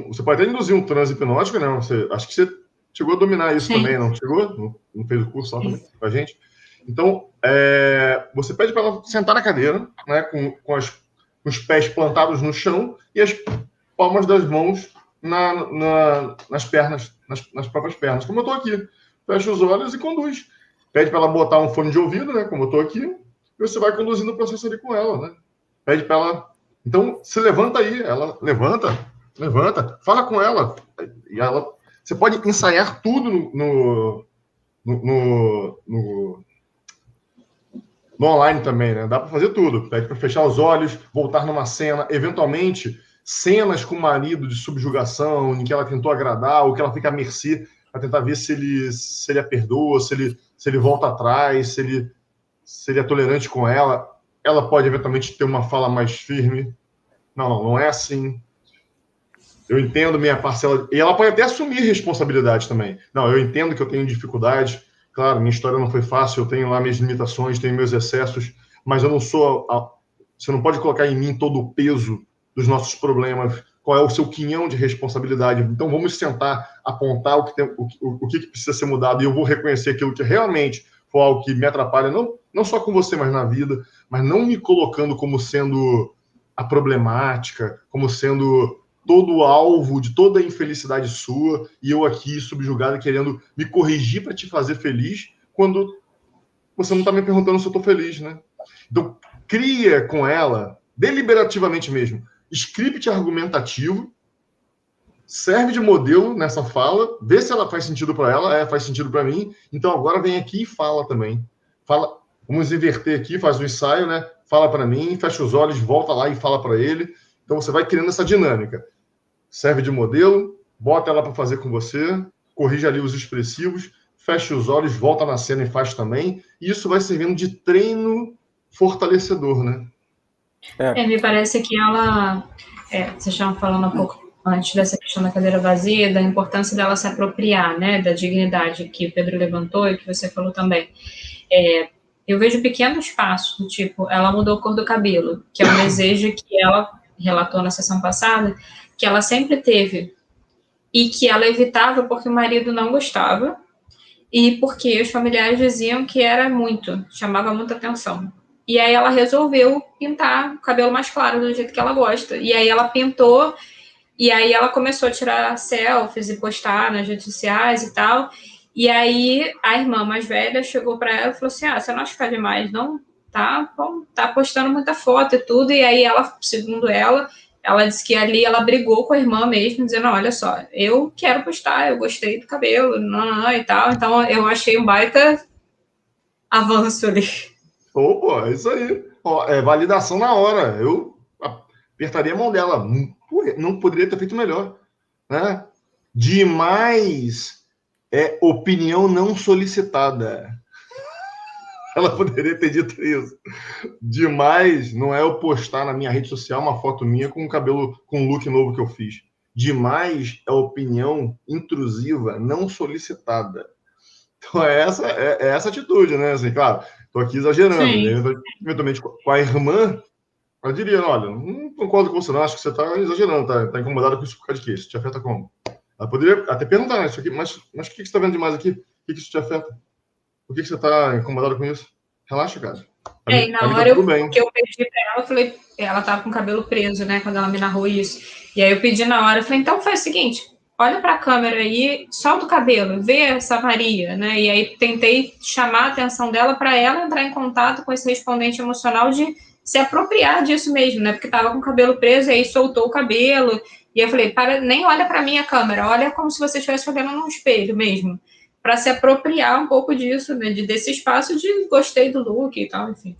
você pode até induzir um transe hipnótico, né? Acho que você chegou a dominar isso. Sim. Também, não chegou? Não fez o curso lá também com a gente? Então, você pede para ela sentar na cadeira, né? Com os pés plantados no chão e as palmas das mãos nas pernas, nas próprias pernas, como eu estou aqui. Fecha os olhos e conduz. Pede para ela botar um fone de ouvido, né? Como eu estou aqui. E você vai conduzindo o processo ali com ela, né? Pede para ela... Então, se levanta aí, ela levanta, fala com ela. E você pode ensaiar tudo no online também, né? Dá para fazer tudo. Pede para fechar os olhos, voltar numa cena, eventualmente, cenas com o marido de subjugação, em que ela tentou agradar, ou que ela fica à mercê, para tentar ver se ele a perdoa, se ele volta atrás, se ele é tolerante com ela. Ela pode, eventualmente, ter uma fala mais firme. Não é assim. Eu entendo minha parcela. E ela pode até assumir responsabilidade também. Não, eu entendo que eu tenho dificuldades. Claro, minha história não foi fácil, eu tenho lá minhas limitações, tenho meus excessos, mas eu não sou... Você não pode colocar em mim todo o peso dos nossos problemas. Qual é o seu quinhão de responsabilidade? Então, vamos sentar, apontar o que precisa ser mudado, e eu vou reconhecer aquilo que realmente for algo que me atrapalha, não só com você, mas na vida, mas não me colocando como sendo a problemática, como sendo todo o alvo de toda a infelicidade sua, e eu aqui subjugado querendo me corrigir para te fazer feliz, quando você não está me perguntando se eu estou feliz, né? Então, cria com ela, deliberativamente mesmo, script argumentativo, serve de modelo nessa fala, vê se ela faz sentido para ela, faz sentido para mim, então agora vem aqui e fala também. Fala, vamos inverter aqui, faz um ensaio, né? Fala para mim, fecha os olhos, volta lá e fala para ele. Então você vai criando essa dinâmica. Serve de modelo, bota ela para fazer com você, corrige ali os expressivos, fecha os olhos, volta na cena e faz também. E isso vai servindo de treino fortalecedor, né? Me parece que ela... vocês estavam falando um pouco antes dessa questão da cadeira vazia, da importância dela se apropriar, né, da dignidade que o Pedro levantou e que você falou também. Eu vejo pequenos passos, do tipo, ela mudou a cor do cabelo, que é um desejo que ela relatou na sessão passada, que ela sempre teve, e que ela evitava porque o marido não gostava, e porque os familiares diziam que era chamava muita atenção. E aí ela resolveu pintar o cabelo mais claro, do jeito que ela gosta. E aí ela pintou, e aí ela começou a tirar selfies e postar nas redes sociais e tal. E aí a irmã mais velha chegou para ela e falou assim, você não acha que demais, não? Tá postando muita foto e tudo. E aí ela, segundo ela disse que ali ela brigou com a irmã mesmo, dizendo, olha só, eu quero postar, eu gostei do cabelo, e tal. Então eu achei um baita avanço ali. Opa, é isso aí. Ó, é validação na hora. Eu apertaria a mão dela. Não poderia ter feito melhor. Né? Demais é opinião não solicitada. Ela poderia ter dito isso. Demais não é eu postar na minha rede social uma foto minha com o cabelo, com um look novo que eu fiz. Demais é opinião intrusiva não solicitada. Então é essa atitude, né? Assim, claro, estou aqui exagerando. Né? Eventualmente, com a irmã, eu diria, olha, não concordo com você não, acho que você está exagerando, tá incomodado com isso por causa de quê? Isso te afeta como? Ela poderia até perguntar, né, isso aqui, mas o que você está vendo demais aqui? O que isso te afeta? Por que você está incomodado com isso? Relaxa, cara. E na hora que eu pedi para ela, eu falei, ela estava com o cabelo preso, né, quando ela me narrou isso. E aí eu pedi na hora, eu falei, então faz o seguinte, olha para a câmera aí, solta o cabelo, vê essa Maria, né? E aí tentei chamar a atenção dela para ela entrar em contato com esse respondente emocional de se apropriar disso mesmo, né? Porque estava com o cabelo preso, e aí soltou o cabelo. E eu falei, nem olha para minha câmera, olha como se você estivesse olhando num espelho mesmo, para se apropriar um pouco disso, né? Desse espaço de gostei do look e tal, enfim.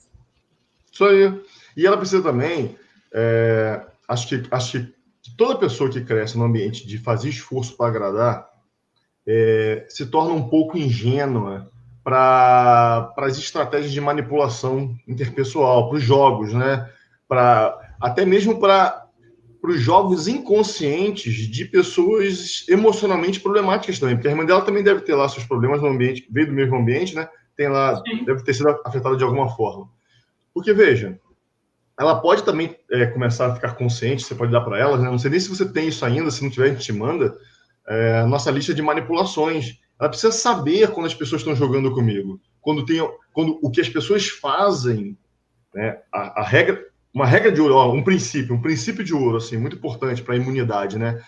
Isso aí. E ela precisa também, acho que toda pessoa que cresce no ambiente de fazer esforço para agradar se torna um pouco ingênua para as estratégias de manipulação interpessoal, para os jogos, né? Até mesmo para os jogos inconscientes de pessoas emocionalmente problemáticas também, porque a irmã dela também deve ter lá seus problemas no ambiente, veio do mesmo ambiente, né? Tem lá, deve ter sido afetada de alguma forma. Porque, veja, ela pode também começar a ficar consciente, você pode dar para ela, né? Não sei nem se você tem isso ainda, se não tiver, a gente te manda, a nossa lista de manipulações. Ela precisa saber quando as pessoas estão jogando comigo, quando o que as pessoas fazem, né? Uma regra de ouro, um princípio de ouro, assim, muito importante para a imunidade, né?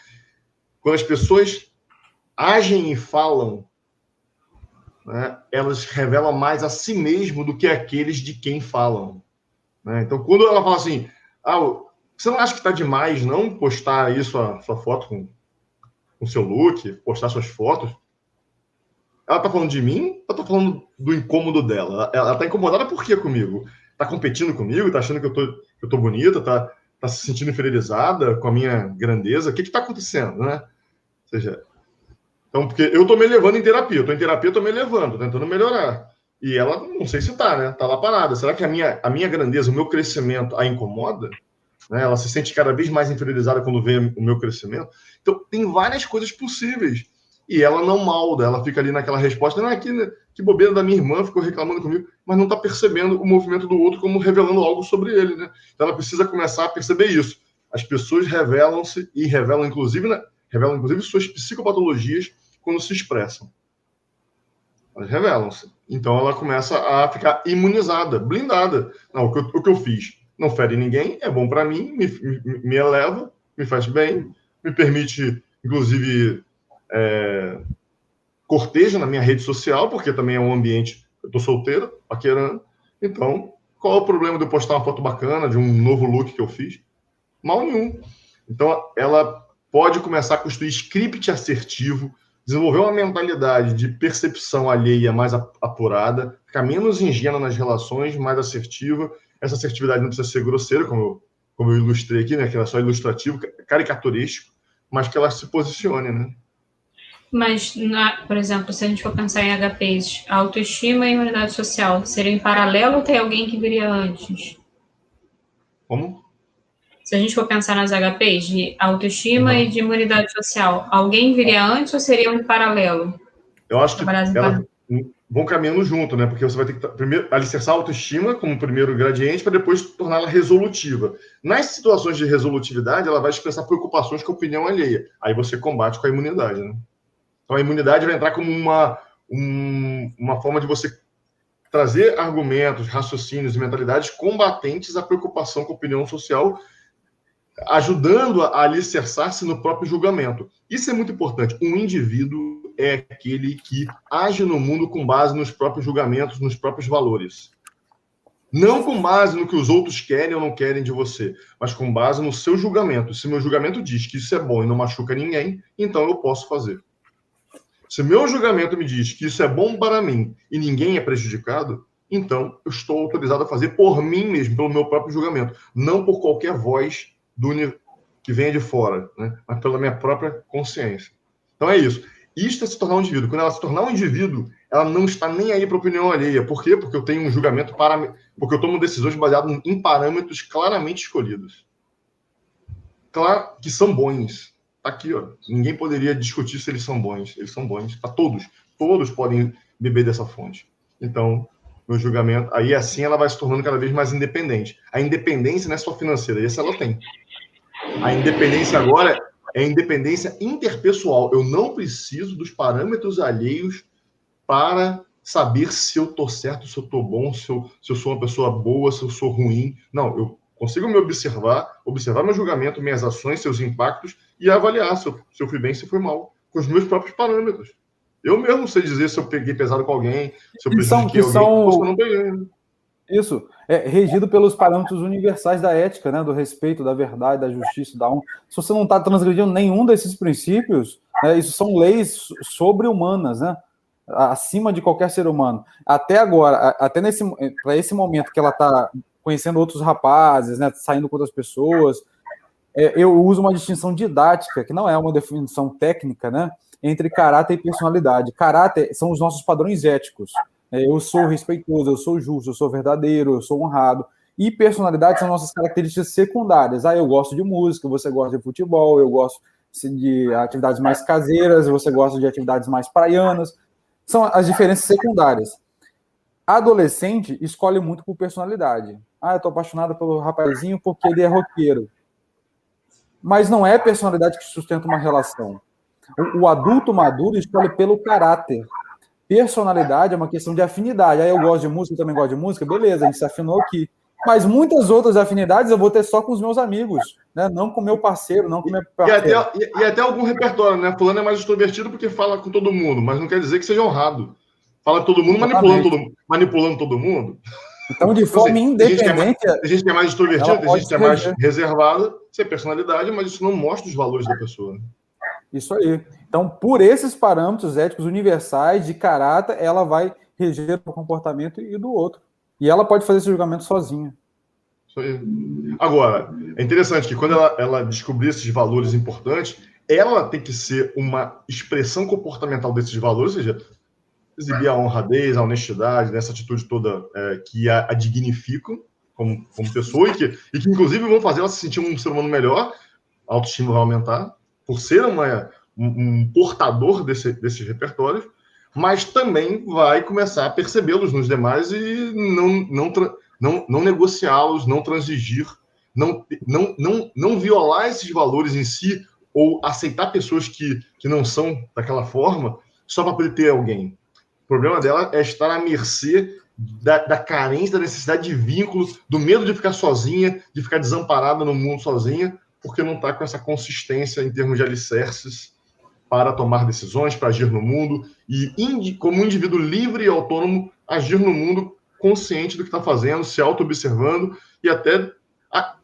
Quando as pessoas agem e falam, né, elas revelam mais a si mesmo do que aqueles de quem falam. Né? Então, quando ela fala assim, você não acha que está demais não postar isso, a sua foto com o seu look, postar suas fotos? Ela está falando de mim ou está falando do incômodo dela? Ela está incomodada por quê comigo? Está competindo comigo? Está achando que eu tô bonita? Está se sentindo inferiorizada com a minha grandeza? O que está acontecendo, né? Ou seja, então, porque eu estou me elevando em terapia. Eu estou em terapia, estou me elevando, tentando melhorar. E ela, não sei se está, né? Está lá parada. Será que a minha grandeza, o meu crescimento a incomoda? Né? Ela se sente cada vez mais inferiorizada quando vê o meu crescimento. Então, tem várias coisas possíveis. E ela não malda, ela fica ali naquela resposta, que bobeira da minha irmã, ficou reclamando comigo, mas não está percebendo o movimento do outro como revelando algo sobre ele, né? Então ela precisa começar a perceber isso. As pessoas revelam-se e revelam inclusive suas psicopatologias quando se expressam. Elas revelam-se. Então ela começa a ficar imunizada, blindada. Não, o que eu fiz não fere ninguém, é bom para mim, me eleva, me faz bem, me permite, inclusive, corteja na minha rede social, porque também é um ambiente, eu tô solteiro, paquerando. Então, qual é o problema de eu postar uma foto bacana de um novo look que eu fiz? Mal nenhum. Então, ela pode começar a construir script assertivo, desenvolver uma mentalidade de percepção alheia mais apurada, ficar menos ingênua nas relações, mais assertiva. Essa assertividade não precisa ser grosseira, como eu ilustrei aqui, né? Que ela é só ilustrativo, caricaturesco, mas que ela se posicione, né? Mas, por exemplo, se a gente for pensar em HPs, autoestima e imunidade social, seriam em paralelo ou tem alguém que viria antes? Como? Se a gente for pensar nas HPs de autoestima e de imunidade social, alguém viria antes ou seriam em paralelo? Eu acho que elas vão caminhando junto, né? Porque você vai ter que primeiro alicerçar a autoestima como primeiro gradiente para depois torná-la resolutiva. Nas situações de resolutividade, ela vai expressar preocupações com a opinião alheia. Aí você combate com a imunidade, né? Então a imunidade vai entrar como uma forma de você trazer argumentos, raciocínios e mentalidades combatentes à preocupação com a opinião social, ajudando a alicerçar-se no próprio julgamento. Isso é muito importante. Um indivíduo é aquele que age no mundo com base nos próprios julgamentos, nos próprios valores. Não com base no que os outros querem ou não querem de você, mas com base no seu julgamento. Se meu julgamento diz que isso é bom e não machuca ninguém, então eu posso fazer. Se meu julgamento me diz que isso é bom para mim e ninguém é prejudicado, então eu estou autorizado a fazer por mim mesmo, pelo meu próprio julgamento, não por qualquer voz que venha de fora, né? Mas pela minha própria consciência. Então é isso. Isto é se tornar um indivíduo. Quando ela se tornar um indivíduo, ela não está nem aí para a opinião alheia. Por quê? Porque eu tenho um julgamento porque eu tomo decisões baseadas em parâmetros claramente escolhidos. Claro que são bons. Tá aqui, ó. Ninguém poderia discutir se eles são bons. Eles são bons para todos. Todos podem beber dessa fonte. Então, meu julgamento, aí assim ela vai se tornando cada vez mais independente. A independência não é só financeira, essa ela tem. A independência agora é independência interpessoal. Eu não preciso dos parâmetros alheios para saber se eu estou certo, se eu estou bom, se eu sou uma pessoa boa, se eu sou ruim. Não, eu consigo me observar meu julgamento, minhas ações, seus impactos e avaliar se eu fui bem, se eu fui mal, com os meus próprios parâmetros. Eu mesmo sei dizer se eu peguei pesado com alguém, se eu prejudiquei alguém, ou se eu não peguei. Isso, é regido pelos parâmetros universais da ética, né, do respeito, da verdade, da justiça, da honra. Se você não está transgredindo nenhum desses princípios, né, isso são leis sobre-humanas, né, acima de qualquer ser humano. Até agora, até para esse momento que ela está conhecendo outros rapazes, né, saindo com outras pessoas, eu uso uma distinção didática, que não é uma definição técnica, né, entre caráter e personalidade. Caráter são os nossos padrões éticos. Eu sou respeitoso, eu sou justo, eu sou verdadeiro, eu sou honrado. E personalidade são nossas características secundárias. Eu gosto de música, você gosta de futebol, eu gosto de atividades mais caseiras, você gosta de atividades mais praianas. São as diferenças secundárias. Adolescente escolhe muito por personalidade. Eu tô apaixonado pelo rapazinho porque ele é roqueiro. Mas não é a personalidade que sustenta uma relação. O adulto maduro escolhe pelo caráter. Personalidade é uma questão de afinidade. Eu gosto de música, eu também gosto de música, beleza, a gente se afinou aqui. Mas muitas outras afinidades eu vou ter só com os meus amigos, né? Não com o meu parceiro, não com o meu parceiro. E até algum repertório, né? Fulano é mais extrovertido porque fala com todo mundo, mas não quer dizer que seja honrado. Fala com todo mundo, manipulando todo mundo. Então, de forma independente... Tem gente que é mais extrovertida, tem gente que é mais reservada. Isso é personalidade, mas isso não mostra os valores da pessoa. Né? Isso aí. Então, por esses parâmetros éticos universais de caráter, ela vai reger o comportamento e do outro. E ela pode fazer esse julgamento sozinha. Isso aí. Agora, é interessante que quando ela descobrir esses valores importantes, ela tem que ser uma expressão comportamental desses valores, ou seja, exibir a honradez, a honestidade, essa atitude toda que a dignificam como pessoa e que inclusive vão fazer ela se sentir um ser humano melhor, a autoestima vai aumentar, por ser um portador desses repertórios, mas também vai começar a percebê-los nos demais e não negociá-los, não transigir, não violar esses valores em si ou aceitar pessoas que não são daquela forma só para poder ter alguém. O problema dela é estar à mercê da carência, da necessidade de vínculo, do medo de ficar sozinha, de ficar desamparada no mundo sozinha, porque não está com essa consistência em termos de alicerces para tomar decisões, para agir no mundo, e como um indivíduo livre e autônomo, agir no mundo consciente do que está fazendo, se auto-observando e até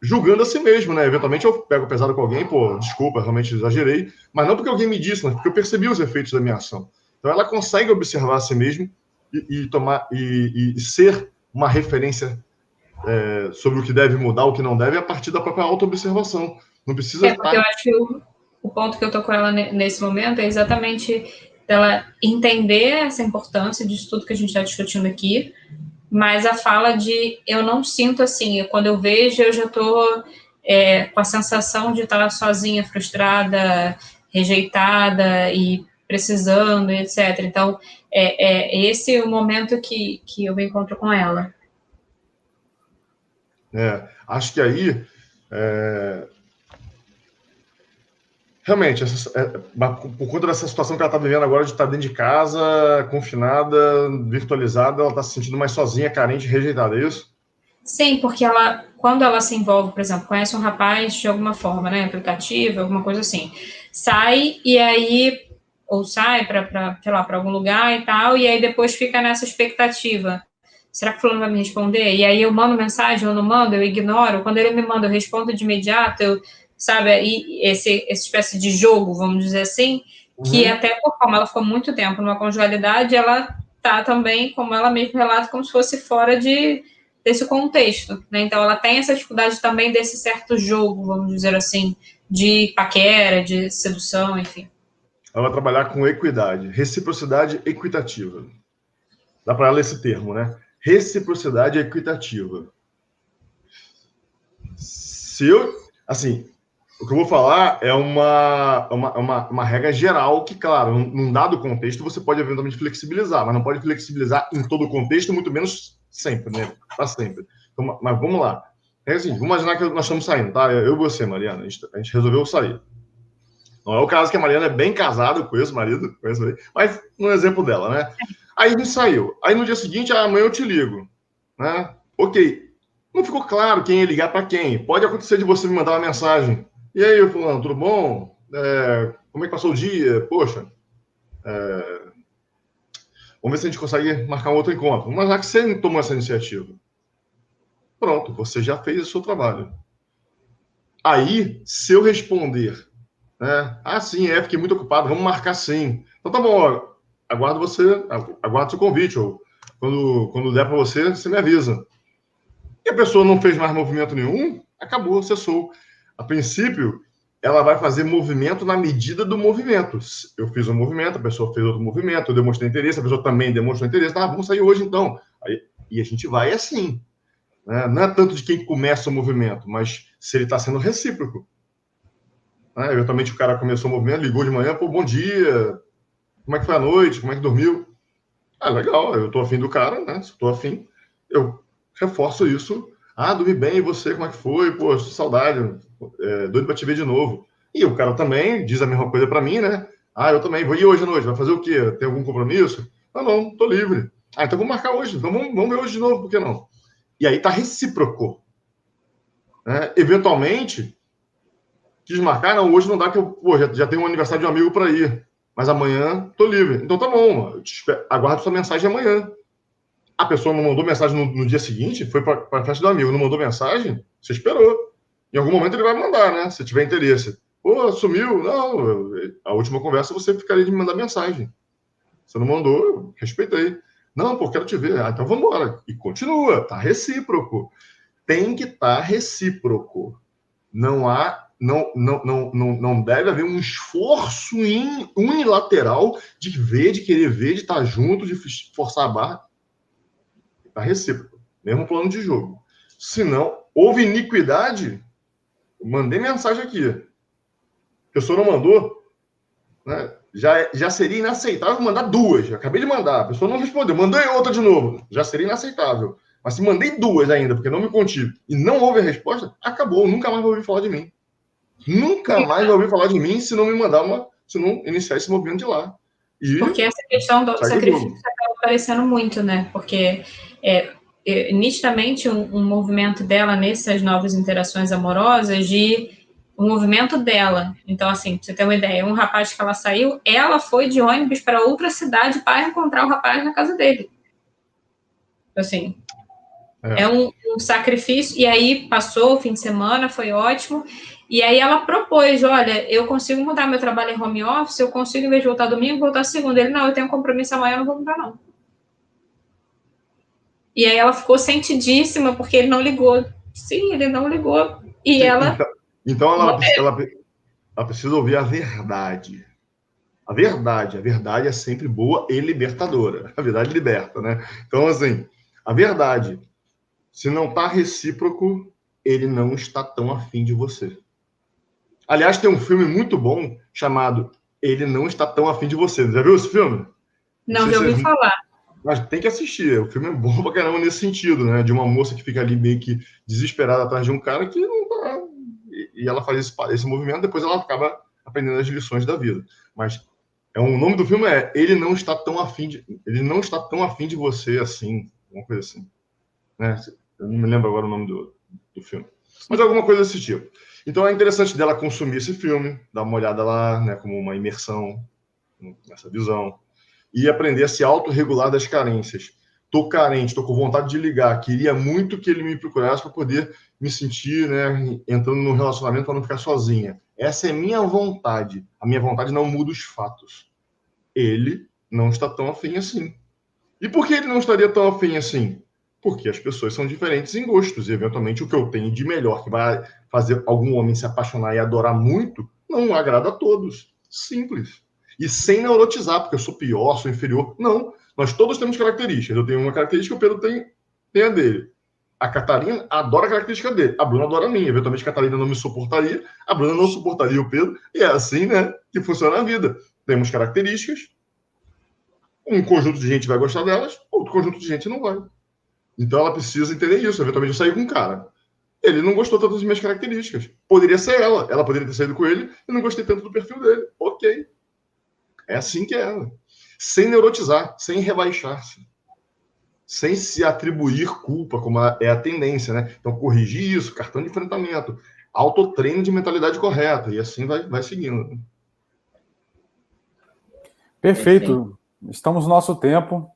julgando a si mesmo, né? Eventualmente eu pego pesado com alguém, desculpa, realmente exagerei, mas não porque alguém me disse, mas porque eu percebi os efeitos da minha ação. Então ela consegue observar a si mesma e ser uma referência sobre o que deve mudar, o que não deve, a partir da própria auto-observação. Não precisa porque eu acho que o ponto que eu tô com ela nesse momento é exatamente ela entender essa importância disso tudo que a gente está discutindo aqui, mas a fala de eu não sinto assim, quando eu vejo eu já tô com a sensação de estar sozinha, frustrada, rejeitada e precisando, etc. Então, esse é o momento que eu me encontro com ela. Acho que aí, realmente, por conta dessa situação que ela está vivendo agora, de estar dentro de casa, confinada, virtualizada, ela está se sentindo mais sozinha, carente, rejeitada, é isso? Sim, porque quando ela se envolve, por exemplo, conhece um rapaz de alguma forma, né, aplicativo, alguma coisa assim, sai e aí... ou sai para, sei lá, para algum lugar e tal, e aí depois fica nessa expectativa. Será que o fulano vai me responder? E aí eu mando mensagem, eu não mando, eu ignoro. Quando ele me manda, eu respondo de imediato, sabe? E essa espécie de jogo, vamos dizer assim, que até por como ela ficou muito tempo numa conjugalidade, ela tá também, como ela mesma relata, como se fosse fora desse contexto, né? Então, ela tem essa dificuldade também desse certo jogo, vamos dizer assim, de paquera, de sedução, enfim. Ela vai trabalhar com equidade, reciprocidade equitativa. Dá para ler esse termo, né? Reciprocidade equitativa. Se eu, assim, o que eu vou falar é uma regra geral que, claro, num dado contexto você pode eventualmente flexibilizar, mas não pode flexibilizar em todo o contexto, muito menos sempre, né? Para sempre. Então, mas vamos lá. É assim, vamos imaginar que nós estamos saindo, tá? Eu e você, Mariana, a gente resolveu sair. Não é o caso que a Mariana é bem casada, eu conheço o marido, mas no exemplo dela, né? Aí a gente saiu. Aí no dia seguinte, amanhã eu te ligo, né? Ok. Não ficou claro quem ia ligar para quem. Pode acontecer de você me mandar uma mensagem. E aí, fulano, tudo bom? Como é que passou o dia? Poxa, vamos ver se a gente consegue marcar um outro encontro. Mas já que você tomou essa iniciativa, pronto, você já fez o seu trabalho. Aí, se eu responder, né? Ah, sim, fiquei muito ocupado, vamos marcar sim. Então tá bom, ó, aguardo seu convite, ou quando der para você, você me avisa. E a pessoa não fez mais movimento nenhum, acabou, cessou. A princípio, ela vai fazer movimento na medida do movimento. Eu fiz um movimento, a pessoa fez outro movimento, eu demonstrei interesse, a pessoa também demonstrou interesse. Tá, vamos sair hoje então. E a gente vai assim. Né? Não é tanto de quem começa o movimento, mas se ele está sendo recíproco. Né? Eventualmente o cara começou o movimento, ligou de manhã, pô, bom dia, como é que foi a noite, como é que dormiu? Ah, legal, eu tô afim do cara, né? Se eu tô afim, eu reforço isso. Ah, dormi bem, e você, como é que foi? Pô, saudade, doido pra te ver de novo. E o cara também diz a mesma coisa pra mim, né? Ah, eu também, vou ir hoje à noite, vai fazer o quê? Tem algum compromisso? Ah, não, tô livre. Ah, então vamos marcar hoje, então vamos ver hoje de novo, por que não? E aí tá recíproco. Né? Eventualmente, quis marcar, não, hoje não dá que eu já tenho um aniversário de um amigo para ir, mas amanhã tô livre. Então tá bom, aguardo sua mensagem amanhã. A pessoa não mandou mensagem no dia seguinte, foi para a festa do amigo, não mandou mensagem, você esperou. Em algum momento ele vai mandar, né? Se tiver interesse. Pô, sumiu. Não, a última conversa você ficaria de me mandar mensagem. Você não mandou, eu respeitei. Não, pô, quero te ver. Ah, então vamos embora. E continua, tá recíproco. Tem que estar recíproco. Não deve haver um esforço unilateral de querer ver, de estar junto, de forçar a barra. Está recíproco, mesmo plano de jogo. Se não, houve iniquidade, mandei mensagem aqui. A pessoa não mandou, né? Já seria inaceitável mandar duas. Acabei de mandar, a pessoa não respondeu, mandei outra de novo. Já seria inaceitável. Mas se mandei duas ainda, porque não me contive, e não houve a resposta, acabou, nunca mais vai ouvir falar de mim. Nunca mais vai ouvir falar de mim se não me mandar se não iniciar esse movimento de lá. Porque essa questão do sacrifício acaba aparecendo muito, né? Porque nitidamente um movimento dela nessas novas interações amorosas o movimento dela. Então, assim, pra você ter uma ideia, um rapaz que ela saiu, ela foi de ônibus para outra cidade para encontrar o rapaz na casa dele. Assim, é um sacrifício. E aí passou o fim de semana, foi ótimo. E aí ela propôs, olha, eu consigo mudar meu trabalho em home office, eu consigo, em vez de voltar domingo, voltar segunda. Ele, não, eu tenho um compromisso amanhã, eu não vou mudar, não. E aí ela ficou sentidíssima, porque ele não ligou. Sim, ele não ligou. E sim, ela... Então ela precisa ouvir a verdade. A verdade é sempre boa e libertadora. A verdade liberta, né? Então, assim, a verdade, se não está recíproco, ele não está tão afim de você. Aliás, tem um filme muito bom chamado Ele Não Está Tão Afim de Você. Já viu esse filme? Não, já ouvi falar. Mas tem que assistir. O filme é bom pra caramba nesse sentido, né? De uma moça que fica ali meio que desesperada atrás de um cara que não tá... E ela faz esse movimento, depois ela acaba aprendendo as lições da vida. Mas o nome do filme é Ele Não Está Tão Afim de Você, assim. Uma coisa assim. Né? Eu não me lembro agora o nome do filme. Mas alguma coisa desse tipo. Então é interessante dela consumir esse filme, dar uma olhada lá, né, como uma imersão nessa visão, e aprender a se autorregular das carências. Estou carente, estou com vontade de ligar, queria muito que ele me procurasse para poder me sentir, né, entrando num relacionamento para não ficar sozinha. Essa é minha vontade. A minha vontade não muda os fatos. Ele não está tão afim assim. E por que ele não estaria tão afim assim? Porque as pessoas são diferentes em gostos, e eventualmente o que eu tenho de melhor, que vai fazer algum homem se apaixonar e adorar muito, não agrada a todos. Simples. E sem neurotizar, porque eu sou pior, sou inferior. Não. Nós todos temos características. Eu tenho uma característica, o Pedro tem a dele. A Catarina adora a característica dele. A Bruna adora a minha. Eventualmente a Catarina não me suportaria, a Bruna não suportaria o Pedro. E é assim, né, que funciona a vida. Temos características, um conjunto de gente vai gostar delas, outro conjunto de gente não vai. Então ela precisa entender isso. Eventualmente eu saí com um cara. Ele não gostou tanto das minhas características. Poderia ser ela. Ela poderia ter saído com ele e não gostei tanto do perfil dele. Ok. É assim que é. Sem neurotizar, sem rebaixar-se. Sem se atribuir culpa, como é a tendência, né? Então, corrigir isso, cartão de enfrentamento, autotreino de mentalidade correta, e assim vai seguindo. Perfeito. Estamos no nosso tempo.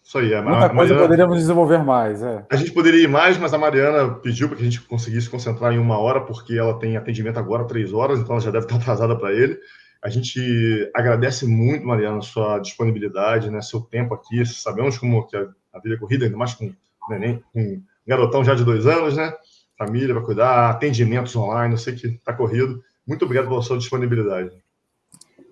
Isso aí. Muita coisa poderíamos desenvolver mais. A gente poderia ir mais, mas a Mariana pediu para que a gente conseguisse concentrar em 1 hora, porque ela tem atendimento agora 3 horas, então ela já deve estar atrasada para ele. A gente agradece muito, Mariana, sua disponibilidade, né, seu tempo aqui. Sabemos como que a vida é corrida, ainda mais com neném, com um garotão já de 2 anos, né? Família para cuidar, atendimentos online, eu sei que está corrido. Muito obrigado pela sua disponibilidade.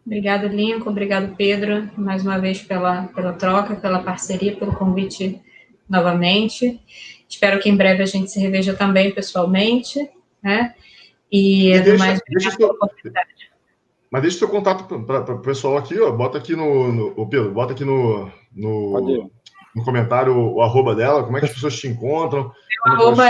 Obrigado, Lincoln. Obrigado, Pedro, mais uma vez pela troca, pela parceria, pelo convite novamente. Espero que em breve a gente se reveja também pessoalmente, né? E mais obrigado pela oportunidade. Mas deixa o seu contato para o pessoal aqui, ó. Bota aqui Pedro, bota aqui no comentário o arroba dela, como é que as pessoas te encontram. O arroba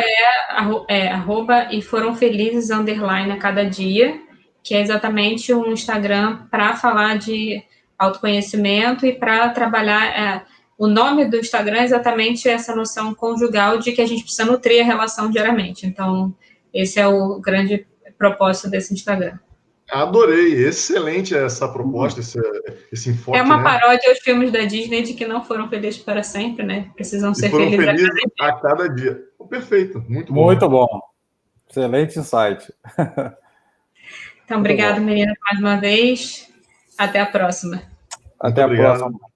é arroba e foram felizes _ a cada dia, que é exatamente um Instagram para falar de autoconhecimento e para trabalhar. O nome do Instagram é exatamente essa noção conjugal de que a gente precisa nutrir a relação diariamente. Então, esse é o grande propósito desse Instagram. Adorei, excelente essa proposta, esse enfoque. É uma paródia aos filmes da Disney de que não foram felizes para sempre, né? Precisam ser felizes a cada dia. Perfeito, muito bom. Muito bom. Excelente insight. Então, obrigado, menina, mais uma vez. Até a próxima. Até a próxima.